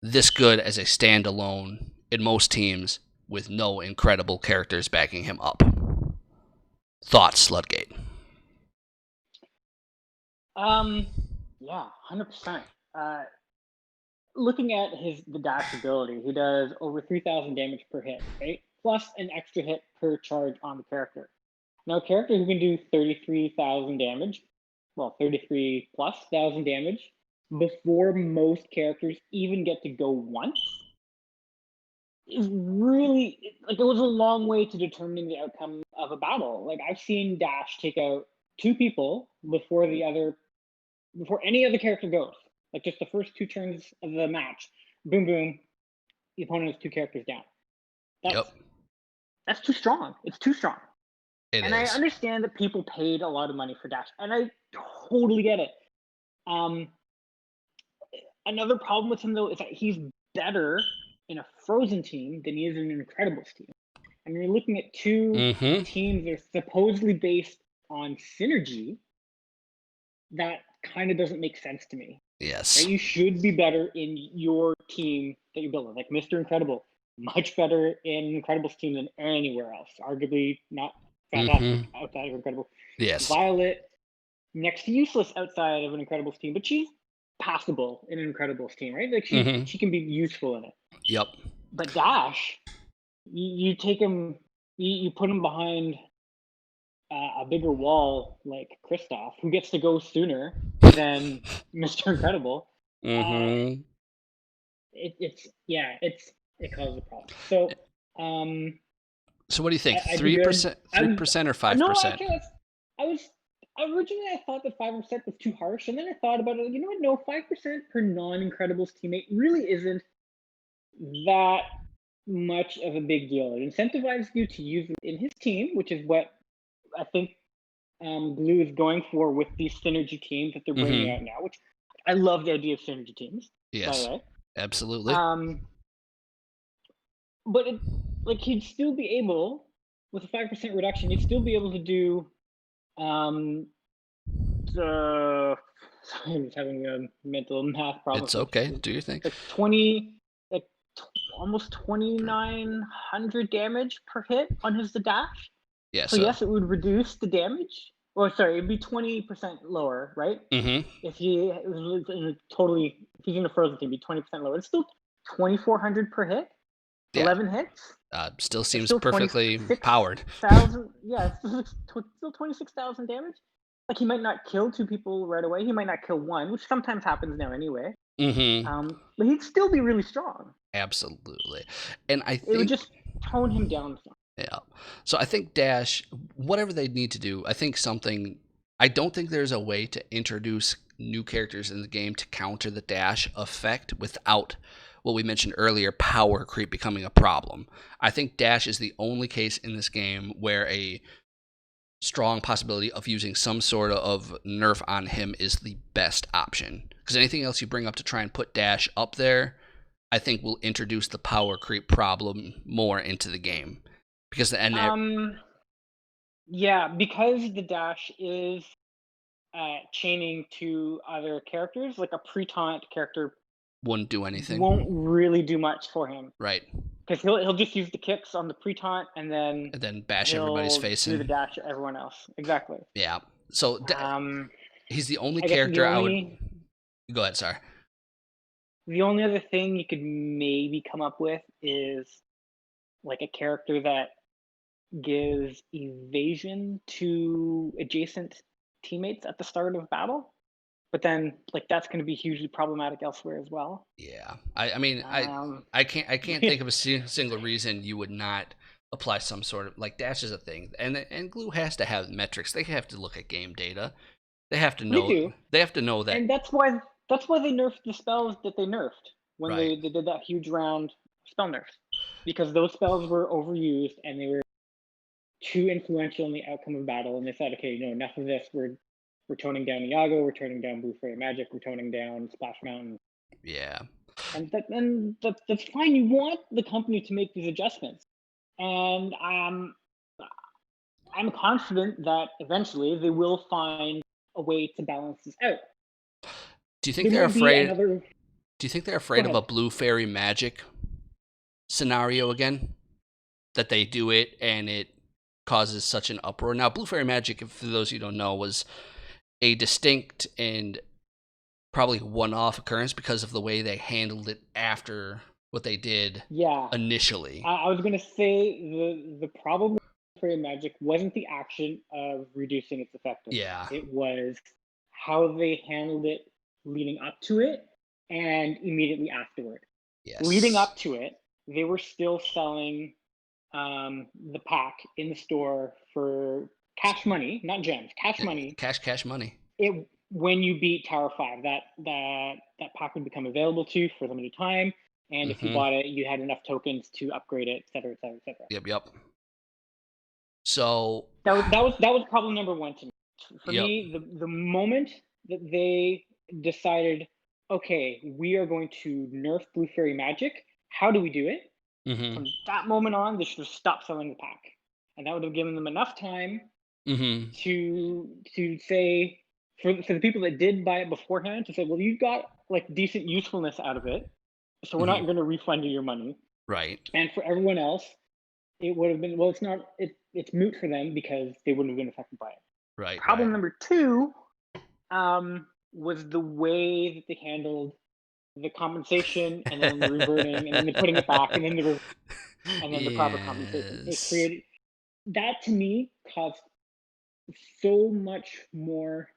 Speaker 1: this good as a standalone in most teams with no incredible characters backing him up. Thoughts, Ludgate?
Speaker 2: Yeah, 100%. Looking at the dash ability, he does over 3,000 damage per hit, right? Plus an extra hit per charge on the character. Now, a character who can do 33,000 damage, well, 33 plus thousand damage before most characters even get to go once is really, like, it was a long way to determining the outcome of a battle. Like, I've seen Dash take out 2 people before any other character goes. Like, just the first 2 turns of the match, boom, boom, the opponent has 2 characters down. That's too strong. It's too strong.
Speaker 1: It
Speaker 2: and
Speaker 1: is.
Speaker 2: I understand that people paid a lot of money for Dash, and I totally get it. Another problem with him, though, is that he's better in a Frozen team than he is in an Incredibles team. I mean, you're looking at two teams that are supposedly based on synergy. That kind of doesn't make sense to me.
Speaker 1: Yes.
Speaker 2: Right? You should be better in your team that you're building. Like Mr. Incredible, much better in Incredibles team than anywhere else. Arguably not fantastic outside of Incredible.
Speaker 1: Yes.
Speaker 2: Violet, next to useless outside of an Incredibles team, but she's passable in an Incredibles team, right? Like she can be useful in it.
Speaker 1: Yep.
Speaker 2: But Dash, you take him, you put him behind a bigger wall like Kristoff, who gets to go sooner than Mr. Incredible. It causes a problem.
Speaker 1: So what do you think? 3%, 3% or 5%?
Speaker 2: No, actually, originally I thought that 5% was too harsh, and then I thought about it. You know what? No, 5% per non-Incredibles teammate really isn't that much of a big deal. It incentivizes you to use them in his team, which is what I think Blue is going for with these synergy teams that they're bringing out now. Which I love the idea of synergy teams.
Speaker 1: Yes,
Speaker 2: by the way.
Speaker 1: Absolutely.
Speaker 2: But he'd still be able, with a 5% reduction, he'd still be able to do sorry, I'm just having a mental math problem.
Speaker 1: It's okay. Do your thing.
Speaker 2: Almost 2,900 damage per hit on his dash.
Speaker 1: Yeah.
Speaker 2: So yes, it would reduce the damage. Or sorry, it'd be 20% lower, right? If he was if he's in a Frozen team, it'd be 20% lower. It's still 2,400 per hit.
Speaker 1: Yeah.
Speaker 2: 11 hits.
Speaker 1: Still seems perfectly powered.
Speaker 2: Yeah, still 26,000 damage. Like he might not kill two people right away. He might not kill one, which sometimes happens now anyway. But he'd still be really strong.
Speaker 1: Absolutely. And I think
Speaker 2: it would just tone him down some.
Speaker 1: Yeah. So I think Dash, whatever they need to do, I don't think there's a way to introduce new characters in the game to counter the Dash effect without what we mentioned earlier, power creep becoming a problem. I think Dash is the only case in this game where a strong possibility of using some sort of nerf on him is the best option. Because anything else you bring up to try and put Dash up there, I think will introduce the power creep problem more into the game. Because the
Speaker 2: because the Dash is chaining to other characters, like a pre-taunt character
Speaker 1: wouldn't do anything.
Speaker 2: Won't really do much for him.
Speaker 1: Right.
Speaker 2: Because he'll just use the kicks on the pre-taunt and then
Speaker 1: bash everybody's face in.
Speaker 2: Do the dash at everyone else. Exactly.
Speaker 1: Yeah. So he's the only character I would. Go ahead, sorry.
Speaker 2: The only other thing you could maybe come up with is like a character that gives evasion to adjacent teammates at the start of battle. But then, that's going to be hugely problematic elsewhere as well.
Speaker 1: Yeah, I mean, I can't think of a single reason you would not apply some sort of dash is a thing, and Glue has to have metrics. They have to look at game data. They have to know. They have to know that,
Speaker 2: and that's why they nerfed the spells that they nerfed when they did that huge round spell nerfs, because those spells were overused and they were too influential in the outcome of battle. And they said, okay, enough of this. We're toning down Iago, we're toning down Blue Fairy Magic, we're toning down Splash Mountain.
Speaker 1: Yeah.
Speaker 2: And that's fine. You want the company to make these adjustments. And I'm confident that eventually they will find a way to balance this out.
Speaker 1: Do you think they're afraid? Do you think they're afraid of a Blue Fairy Magic scenario again? That they do it and it causes such an uproar. Now, Blue Fairy Magic, for those of you who don't know, was a distinct and probably one-off occurrence because of the way they handled it after what they did initially.
Speaker 2: I was going to say the problem with Fairy Magic wasn't the action of reducing its effectiveness.
Speaker 1: Yeah.
Speaker 2: It was how they handled it leading up to it and immediately afterward.
Speaker 1: Yes.
Speaker 2: Leading up to it, they were still selling the pack in the store for cash money, not gems, cash money.
Speaker 1: Cash money.
Speaker 2: When you beat Tower 5, that pack would become available to you for a limited time, and if you bought it, you had enough tokens to upgrade it, etc., etc., etc.
Speaker 1: Yep. So
Speaker 2: that was problem number one to me. For me, the moment that they decided, okay, we are going to nerf Blue Fairy Magic. How do we do it?
Speaker 1: Mm-hmm.
Speaker 2: From that moment on, they should have stopped selling the pack, and that would have given them enough time
Speaker 1: Mm-hmm.
Speaker 2: to say, for the people that did buy it beforehand, to say, well, you got like decent usefulness out of it, so we're not
Speaker 1: Mm-hmm.
Speaker 2: going to refund you your money.
Speaker 1: Right.
Speaker 2: And for everyone else, it would have been, well, it's not, it's moot for them because they wouldn't have been affected by it.
Speaker 1: Right. Right.
Speaker 2: Problem number two was the way that they handled the compensation and then the reverting and then the putting it back and then and then the proper compensation. It
Speaker 1: Yes.
Speaker 2: created that, to me, caused so much more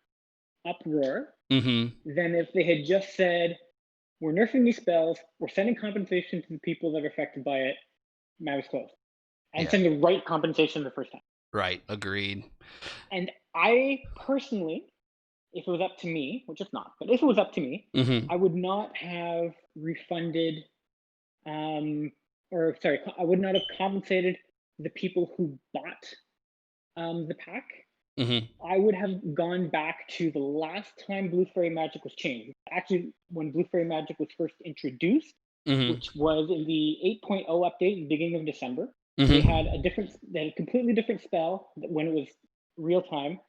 Speaker 2: uproar
Speaker 1: Mm-hmm.
Speaker 2: than if they had just said, we're nerfing these spells, we're sending compensation to the people that are affected by it, matters closed. And
Speaker 1: Yeah.
Speaker 2: send the right compensation the first time.
Speaker 1: Right. Agreed.
Speaker 2: And I personally, if it was up to me, which it's not, but if it was up to me,
Speaker 1: Mm-hmm.
Speaker 2: I would not have refunded, um, or sorry, I would not have compensated the people who bought the pack.
Speaker 1: Mm-hmm.
Speaker 2: I would have gone back to the last time Blue Fairy Magic was changed. Actually, when Blue Fairy Magic was first introduced,
Speaker 1: Mm-hmm.
Speaker 2: which was in the 8.0 update in the beginning of December.
Speaker 1: Mm-hmm.
Speaker 2: They had a completely different spell when it was real time,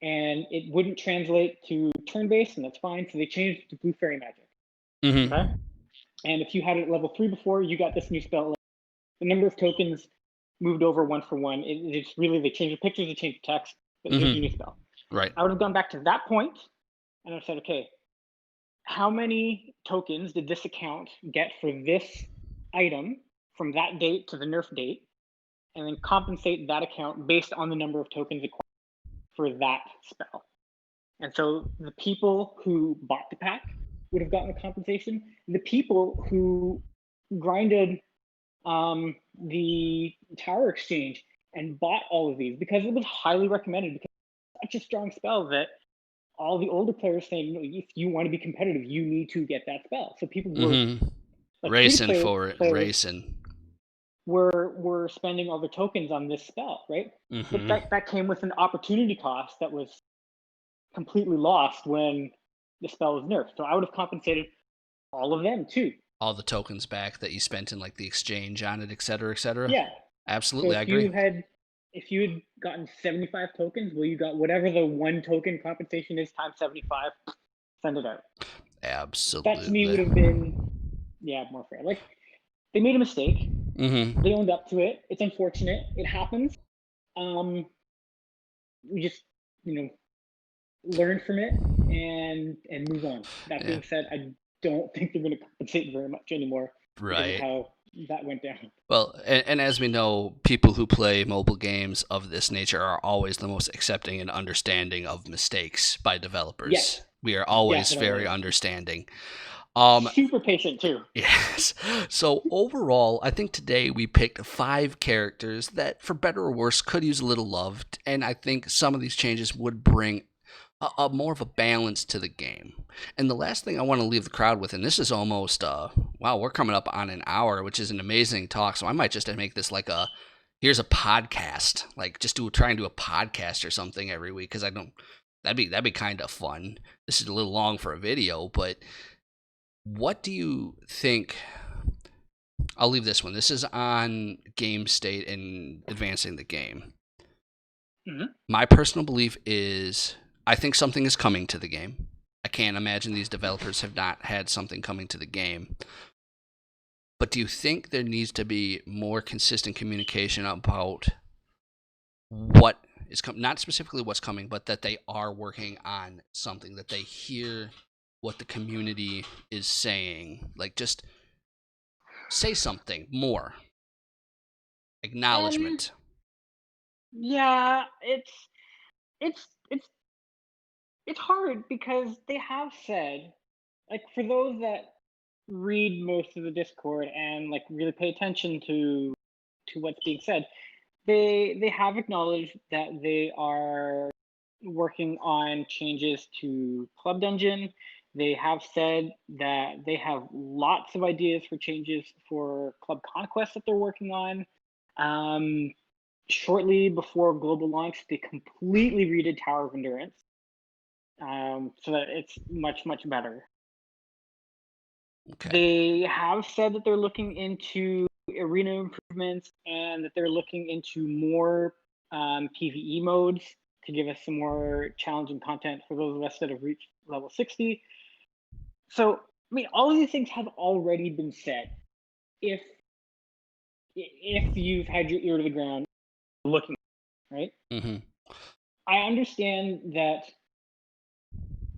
Speaker 2: and it wouldn't translate to turn based, and that's fine. So they changed it to Blue Fairy Magic. Okay,
Speaker 1: Mm-hmm.
Speaker 2: and if you had it at level 3 before, you got this new spell. The number of tokens moved over one for one. It's really, they changed the pictures, they changed the text, but here's your new
Speaker 1: Mm-hmm.
Speaker 2: spell.
Speaker 1: Right.
Speaker 2: I would have gone back to that point and I've said, okay, how many tokens did this account get for this item from that date to the nerf date, and then compensate that account based on the number of tokens acquired for that spell. And so the people who bought the pack would have gotten the compensation. The people who grinded the tower exchange and bought all of these because it was highly recommended, because it's such a strong spell that all the older players saying, if you want to be competitive, you need to get that spell. So people were
Speaker 1: Mm-hmm.
Speaker 2: like, free to
Speaker 1: Racing
Speaker 2: play
Speaker 1: for it.
Speaker 2: players
Speaker 1: Racing.
Speaker 2: were spending all their tokens on this spell, right? But
Speaker 1: Mm-hmm.
Speaker 2: that came with an opportunity cost that was completely lost when the spell was nerfed. So I would have compensated all of them too.
Speaker 1: All the tokens back that you spent in like the exchange on it, et cetera, et cetera.
Speaker 2: Yeah. So
Speaker 1: Absolutely, I agree.
Speaker 2: if you had gotten 75 tokens, well, you got whatever the one token compensation is times 75, send it out. That to me
Speaker 1: Absolutely.
Speaker 2: would have been, yeah, more fair. Like, they made a mistake.
Speaker 1: Mm-hmm.
Speaker 2: They owned up to it. It's unfortunate. It happens. Um, we just, you know, learn from it and move on. That
Speaker 1: Yeah.
Speaker 2: being said, I don't think they're going to compensate very much anymore because of
Speaker 1: Right.
Speaker 2: how that went down.
Speaker 1: Well, and as we know, people who play mobile games of this nature are always the most accepting and understanding of mistakes by
Speaker 2: Yes,
Speaker 1: developers. We are always very
Speaker 2: definitely.
Speaker 1: understanding. Um,
Speaker 2: Super patient too.
Speaker 1: yes. So overall, I think today we picked 5 characters that, for better or worse, could use a little love, and I think some of these changes would bring a more of a balance to the game. And the last thing I want to leave the crowd with, and this is almost wow, we're coming up on an hour, which is an amazing talk. So I might just make this like a here's a podcast, like just try and do a podcast or something every week, because I don't. That'd be kind of fun. This is a little long for a video, but what do you think? I'll leave this one. This is on game state and advancing the game.
Speaker 2: Mm-hmm.
Speaker 1: My personal belief is I think something is coming to the game. I can't imagine these developers have not had something coming to the game. But do you think there needs to be more consistent communication about what is coming? Not specifically what's coming, but that they are working on something, that they hear what the community is saying. Like, just say something more.
Speaker 2: Um,
Speaker 1: Acknowledgement.
Speaker 2: yeah, it's it's it's hard because they have said, like, for those that read most of the Discord and like really pay attention to what's being said, they have acknowledged that they are working on changes to Club Dungeon. They have said that they have lots of ideas for changes for Club Conquest that they're working on. Shortly before global launch, they completely redid Tower of Endurance, so that it's much better.
Speaker 1: Okay.
Speaker 2: They have said that they're looking into arena improvements and that they're looking into more PvE modes to give us some more challenging content for those of us that have reached level 60. So, I mean, all of these things have already been said. If if you've had your ear to the ground looking, right?
Speaker 1: Mhm.
Speaker 2: I understand that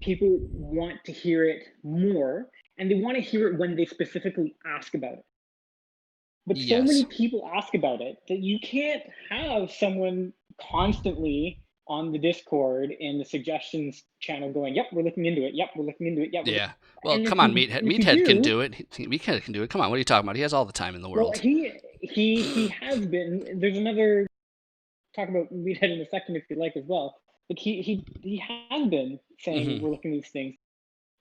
Speaker 2: people want to hear it more, and they want to hear it when they specifically ask about it. But so many
Speaker 1: Yes.
Speaker 2: people ask about it that you can't have someone constantly on the Discord in the suggestions channel going, "Yep, we're looking into it. Yep, we're looking into it. Yep,
Speaker 1: Yeah. Well,
Speaker 2: and
Speaker 1: come on, Meathead.
Speaker 2: if you
Speaker 1: Meathead can
Speaker 2: do,
Speaker 1: do it. Meathead can do it. Come on, what are you talking about? He has all the time in the
Speaker 2: well,
Speaker 1: world.
Speaker 2: he has been. There's another talk about Meathead in a second if you like as well. Like he has been saying
Speaker 1: Mhm.
Speaker 2: we're looking at these things,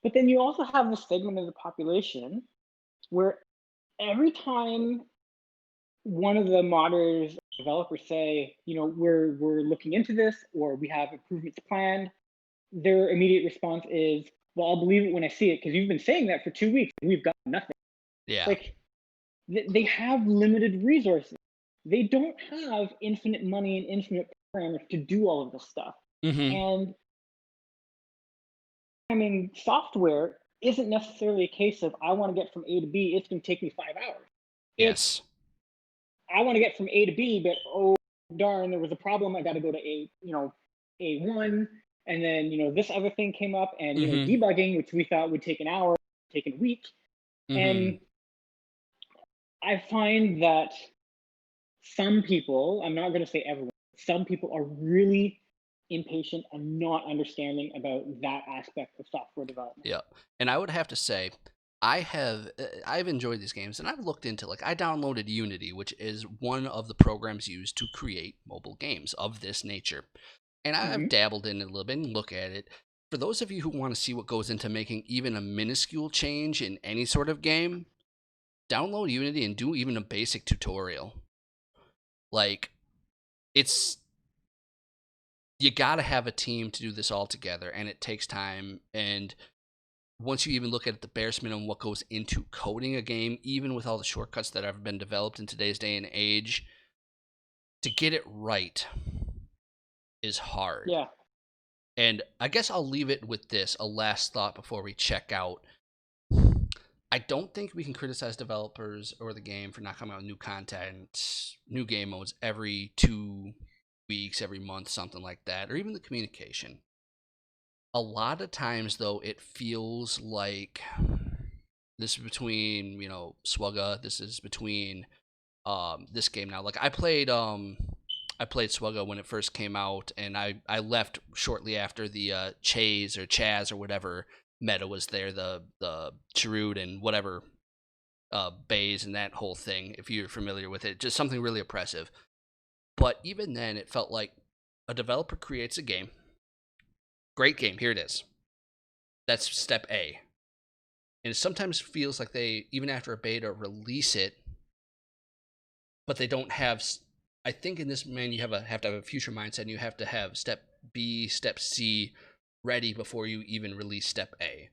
Speaker 2: but then you also have this segment of the population where every time one of the modders developers say, we're looking into this or we have improvements planned, their immediate response is, well, I'll believe it when I see it because you've been saying that for 2 weeks and we've got nothing.
Speaker 1: Yeah.
Speaker 2: Like they have limited resources. They don't have infinite money and infinite programmers to do all of this stuff.
Speaker 1: Mhm.
Speaker 2: And I mean, software isn't necessarily a case of I want to get from A to B, it's going to take me 5 hours. It's
Speaker 1: Yes.
Speaker 2: I want to get from A to B, but oh darn, there was a problem. I got to go to A1, and then this other thing came up, and
Speaker 1: Mhm.
Speaker 2: debugging, which we thought would take an hour, taken a week,
Speaker 1: Mhm.
Speaker 2: and I find that some people, I'm not going to say everyone, some people are really impatient and not understanding about that aspect of software development.
Speaker 1: Yeah. And I would have to say, I've enjoyed these games, and I've looked into, like, I downloaded Unity, which is one of the programs used to create mobile games of this nature. And I've
Speaker 2: Mm-hmm.
Speaker 1: dabbled in it a little bit and look at it. For those of you who want to see what goes into making even a minuscule change in any sort of game, download Unity and do even a basic tutorial. Like, it's you got to have a team to do this all together, and it takes time. And once you even look at the bare minimum what goes into coding a game, even with all the shortcuts that have been developed in today's day and age, to get it right is hard.
Speaker 2: Yeah.
Speaker 1: And I guess I'll leave it with this, a last thought before we check out. I don't think we can criticize developers or the game for not coming out with new content, new game modes every 2 weeks, every month, something like that, or even the communication. A lot of times, though, it feels like this is between, Swugga. This is between this game now. Like I played Swugga when it first came out, and I left shortly after the Chaz or whatever meta was there, the Chirrut and whatever bays and that whole thing. If you're familiar with it, just something really oppressive. But even then, it felt like a developer creates a game, great game, here it is. That's step A. And it sometimes feels like they, even after a beta, release it, but they don't have. I think in this, man, you have to have a future mindset, and you have to have step B, step C ready before you even release step A.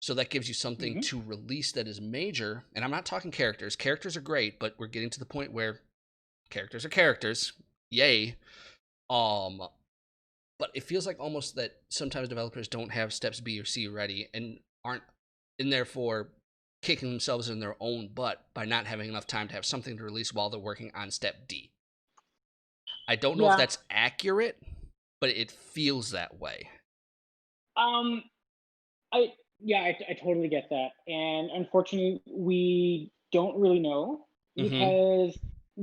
Speaker 1: So that gives you something
Speaker 2: Mm-hmm.
Speaker 1: to release that is major. And I'm not talking characters. Characters are great, but we're getting to the point where characters are characters. Yay. Um, but it feels like almost that sometimes developers don't have steps B or C ready and aren't, and therefore kicking themselves in their own butt by not having enough time to have something to release while they're working on step D. I don't know if
Speaker 2: Yeah.
Speaker 1: that's accurate, but it feels that way.
Speaker 2: Um, I yeah, I totally get that, and unfortunately, we don't really know
Speaker 1: Mm-hmm.
Speaker 2: because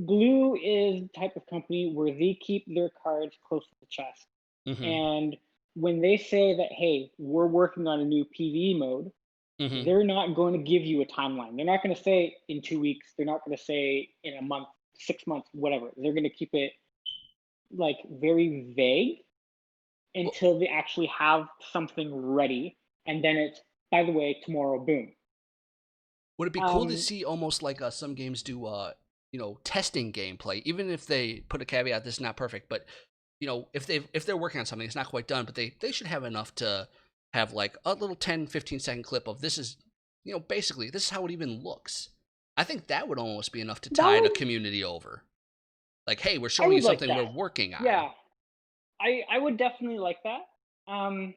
Speaker 2: Glue is the type of company where they keep their cards close to the chest,
Speaker 1: Mm-hmm.
Speaker 2: and when they say that, hey, we're working on a new PvE mode,
Speaker 1: Mm-hmm.
Speaker 2: they're not going to give you a timeline. They're not going to say in 2 weeks. They're not going to say in a month, 6 months, whatever. They're going to keep it like very vague
Speaker 1: Well,
Speaker 2: until they actually have something ready, and then it's, by the way, tomorrow, boom.
Speaker 1: would it be cool to
Speaker 2: Um,
Speaker 1: see almost like some games do, testing gameplay, even if they put a caveat this is not perfect, but if they're working on something, it's not quite done, but they should have enough to have like a little 10, 15-second clip of this is basically this is how it even looks. I think that would almost be enough to
Speaker 2: That
Speaker 1: tide a
Speaker 2: would
Speaker 1: community over. Like, hey, we're
Speaker 2: I
Speaker 1: showing you
Speaker 2: would like
Speaker 1: something we're
Speaker 2: that.
Speaker 1: working on.
Speaker 2: Yeah, I would definitely like that. Um,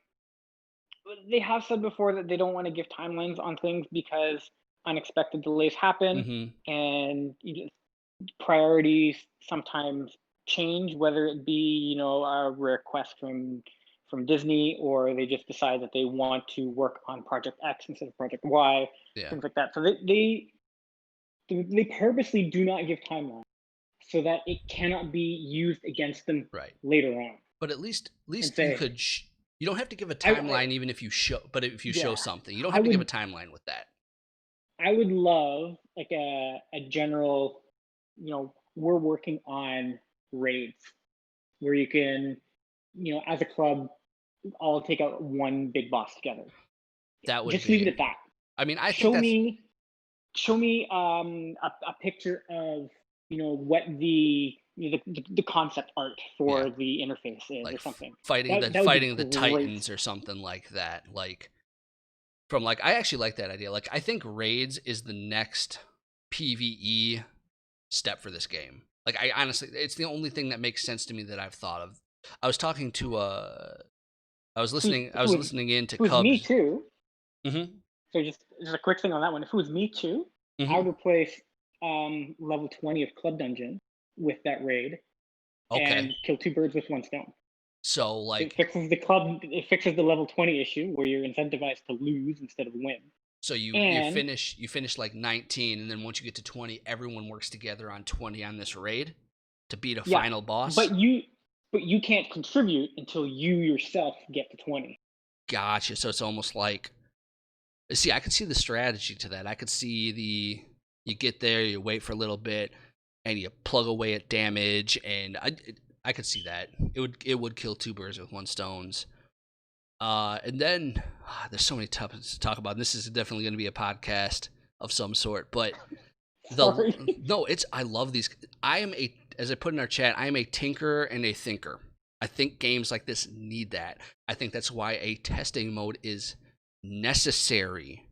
Speaker 2: they have said before that they don't want to give timelines on things because unexpected delays happen,
Speaker 1: Mm-hmm.
Speaker 2: and priorities sometimes change, whether it be a request from Disney, or they just decide that they want to work on Project X instead of Project Y,
Speaker 1: Yeah.
Speaker 2: things like that. So they purposely do not give timelines so that it cannot be used against them
Speaker 1: Right.
Speaker 2: later on
Speaker 1: But at least
Speaker 2: and
Speaker 1: you
Speaker 2: say,
Speaker 1: could. You don't have to give a
Speaker 2: I
Speaker 1: timeline, even if you show. But if you show
Speaker 2: yeah,
Speaker 1: something, you don't
Speaker 2: I
Speaker 1: have to give a
Speaker 2: would
Speaker 1: timeline with that.
Speaker 2: I would love like a general, we're working on raids where you can, as a club, all take out one big boss together.
Speaker 1: That would
Speaker 2: Just leave it
Speaker 1: be.
Speaker 2: at that.
Speaker 1: I mean, I think
Speaker 2: Show
Speaker 1: that's
Speaker 2: me, show me a picture of what the concept art
Speaker 1: yeah,
Speaker 2: for the interface is
Speaker 1: like
Speaker 2: or something.
Speaker 1: fighting the
Speaker 2: That would be
Speaker 1: fighting the
Speaker 2: great.
Speaker 1: Titans or something like that. Like from like I actually like that idea. Like I think raids is the next PVE step for this game. Like I honestly, it's the only thing that makes sense to me that I've thought of. I was talking to I was
Speaker 2: See,
Speaker 1: listening. I
Speaker 2: if it
Speaker 1: was
Speaker 2: was
Speaker 1: listening in to
Speaker 2: if it was me
Speaker 1: Cubs.
Speaker 2: too.
Speaker 1: Mm-hmm.
Speaker 2: So just a quick thing on that one. If it was me too, I
Speaker 1: Mm-hmm.
Speaker 2: would replace level 20 of Club Dungeon with that raid
Speaker 1: Okay.
Speaker 2: and kill two birds with one stone.
Speaker 1: So
Speaker 2: It
Speaker 1: like,
Speaker 2: fixes the club. It fixes the level 20 issue where you're incentivized to lose instead of win.
Speaker 1: so you
Speaker 2: And
Speaker 1: finish like 19, and then once you get to 20, everyone works together on 20 on this raid to beat a
Speaker 2: yeah,
Speaker 1: final boss.
Speaker 2: but you can't contribute until you yourself get to 20.
Speaker 1: Gotcha. So it's almost like, see, I could see the strategy to that. I could see you get there, you wait for a little bit, and you plug away at damage, and I could see that. It would kill two birds with one stones. And then there's so many topics to talk about. This is definitely going to be a podcast of some sort, but the
Speaker 2: Sorry.
Speaker 1: no, it's I love these. I am a as I put in our chat, I am a tinkerer and a thinker. I think games like this need that. I think that's why a testing mode is necessary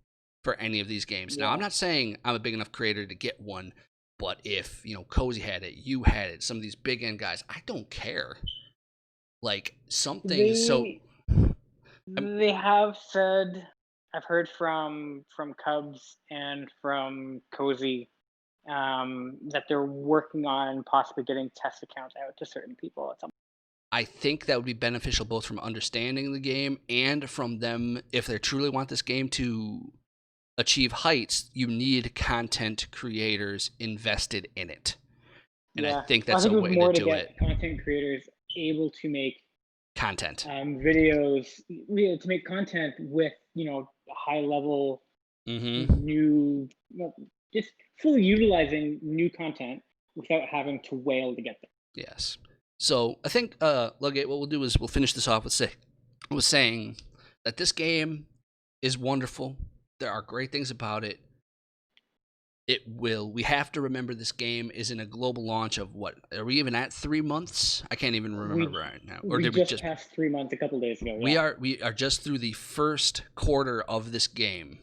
Speaker 1: for any of these games. Now, I'm
Speaker 2: Yeah.
Speaker 1: not saying I'm a big enough creator to get one, but if Cozy had it, you had it, some of these big end guys, I don't care. Like something so.
Speaker 2: They
Speaker 1: I'm,
Speaker 2: they have said, I've heard from Cubs and from Cozy, that they're working on possibly getting test accounts out to certain people at some.
Speaker 1: I think that would be beneficial both from understanding the game and from them if they truly want this game to achieve heights. You need content creators invested in it, and I
Speaker 2: Yeah,
Speaker 1: think
Speaker 2: well, I
Speaker 1: that's
Speaker 2: think
Speaker 1: a
Speaker 2: it was
Speaker 1: way to
Speaker 2: more to
Speaker 1: do
Speaker 2: get
Speaker 1: it.
Speaker 2: content creators able to make
Speaker 1: Content.
Speaker 2: videos, to make content with high level
Speaker 1: Mm-hmm.
Speaker 2: new, just fully utilizing new content without having to wail to get there.
Speaker 1: Yes. So I think Ludgate, what we'll do is we'll finish this off with saying that this game is wonderful. There are great things about it. We have to remember this game is in a global launch of what? Are we even at 3 months? I can't even remember
Speaker 2: We
Speaker 1: right now. Or
Speaker 2: we
Speaker 1: did we
Speaker 2: just
Speaker 1: just
Speaker 2: passed 3 months a couple days ago.
Speaker 1: we
Speaker 2: Yeah.
Speaker 1: are just through the first quarter of this game.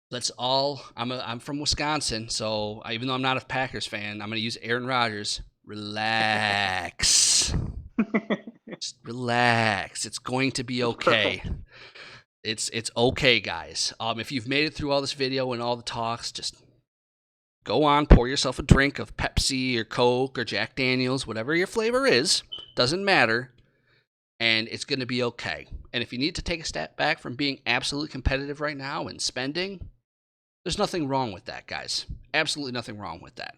Speaker 1: Let's all I'm from Wisconsin, so even though I'm not a Packers fan, I'm going to use Aaron Rodgers. Relax. Just relax. It's going to be okay.
Speaker 2: Perfect.
Speaker 1: It's okay, guys. If you've made it through all this video and all the talks, just go on, pour yourself a drink of Pepsi or Coke or Jack Daniels, whatever your flavor is. Doesn't matter. And it's going to be okay. And if you need to take a step back from being absolutely competitive right now and spending, there's nothing wrong with that, guys. Absolutely nothing wrong with that.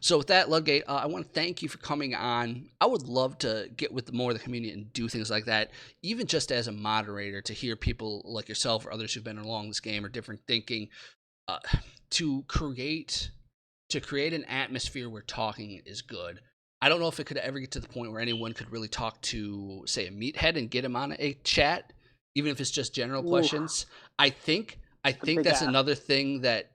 Speaker 1: So with that, Ludgate, I want to thank you for coming on. I would love to get with more of the community and do things like that, even just as a moderator, to hear people like yourself or others who've been along this game or different thinking, uh, to create an atmosphere where talking is good. I don't know if it could ever get to the point where anyone could really talk to, say, a meathead and get him on a chat, even if it's just general
Speaker 2: Ooh,
Speaker 1: questions. I think
Speaker 2: the big
Speaker 1: that's
Speaker 2: ask.
Speaker 1: another thing that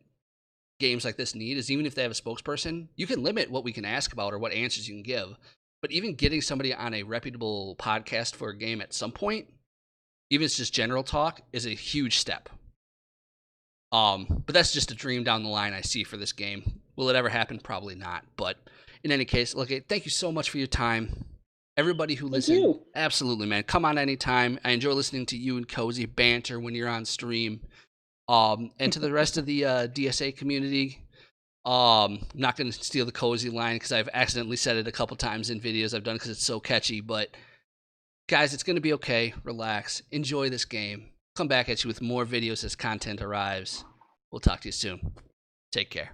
Speaker 1: games like this need is even if they have a spokesperson, you can limit what we can ask about or what answers you can give. But even getting somebody on a reputable podcast for a game at some point, even if it's just general talk, is a huge step. But that's just a dream down the line I see for this game. Will it ever happen? Probably not. But in any case, look, thank you so much for your time. Everybody who
Speaker 2: Thank
Speaker 1: listened,
Speaker 2: you.
Speaker 1: absolutely, man. Come on anytime. I enjoy listening to you and Cozy banter when you're on stream. And to the rest of the DSA community, I'm not going to steal the Cozy line because I've accidentally said it a couple times in videos I've done because it's so catchy. But guys, it's going to be okay. Relax. Enjoy this game. Come back at you with more videos as content arrives. We'll talk to you soon. Take care.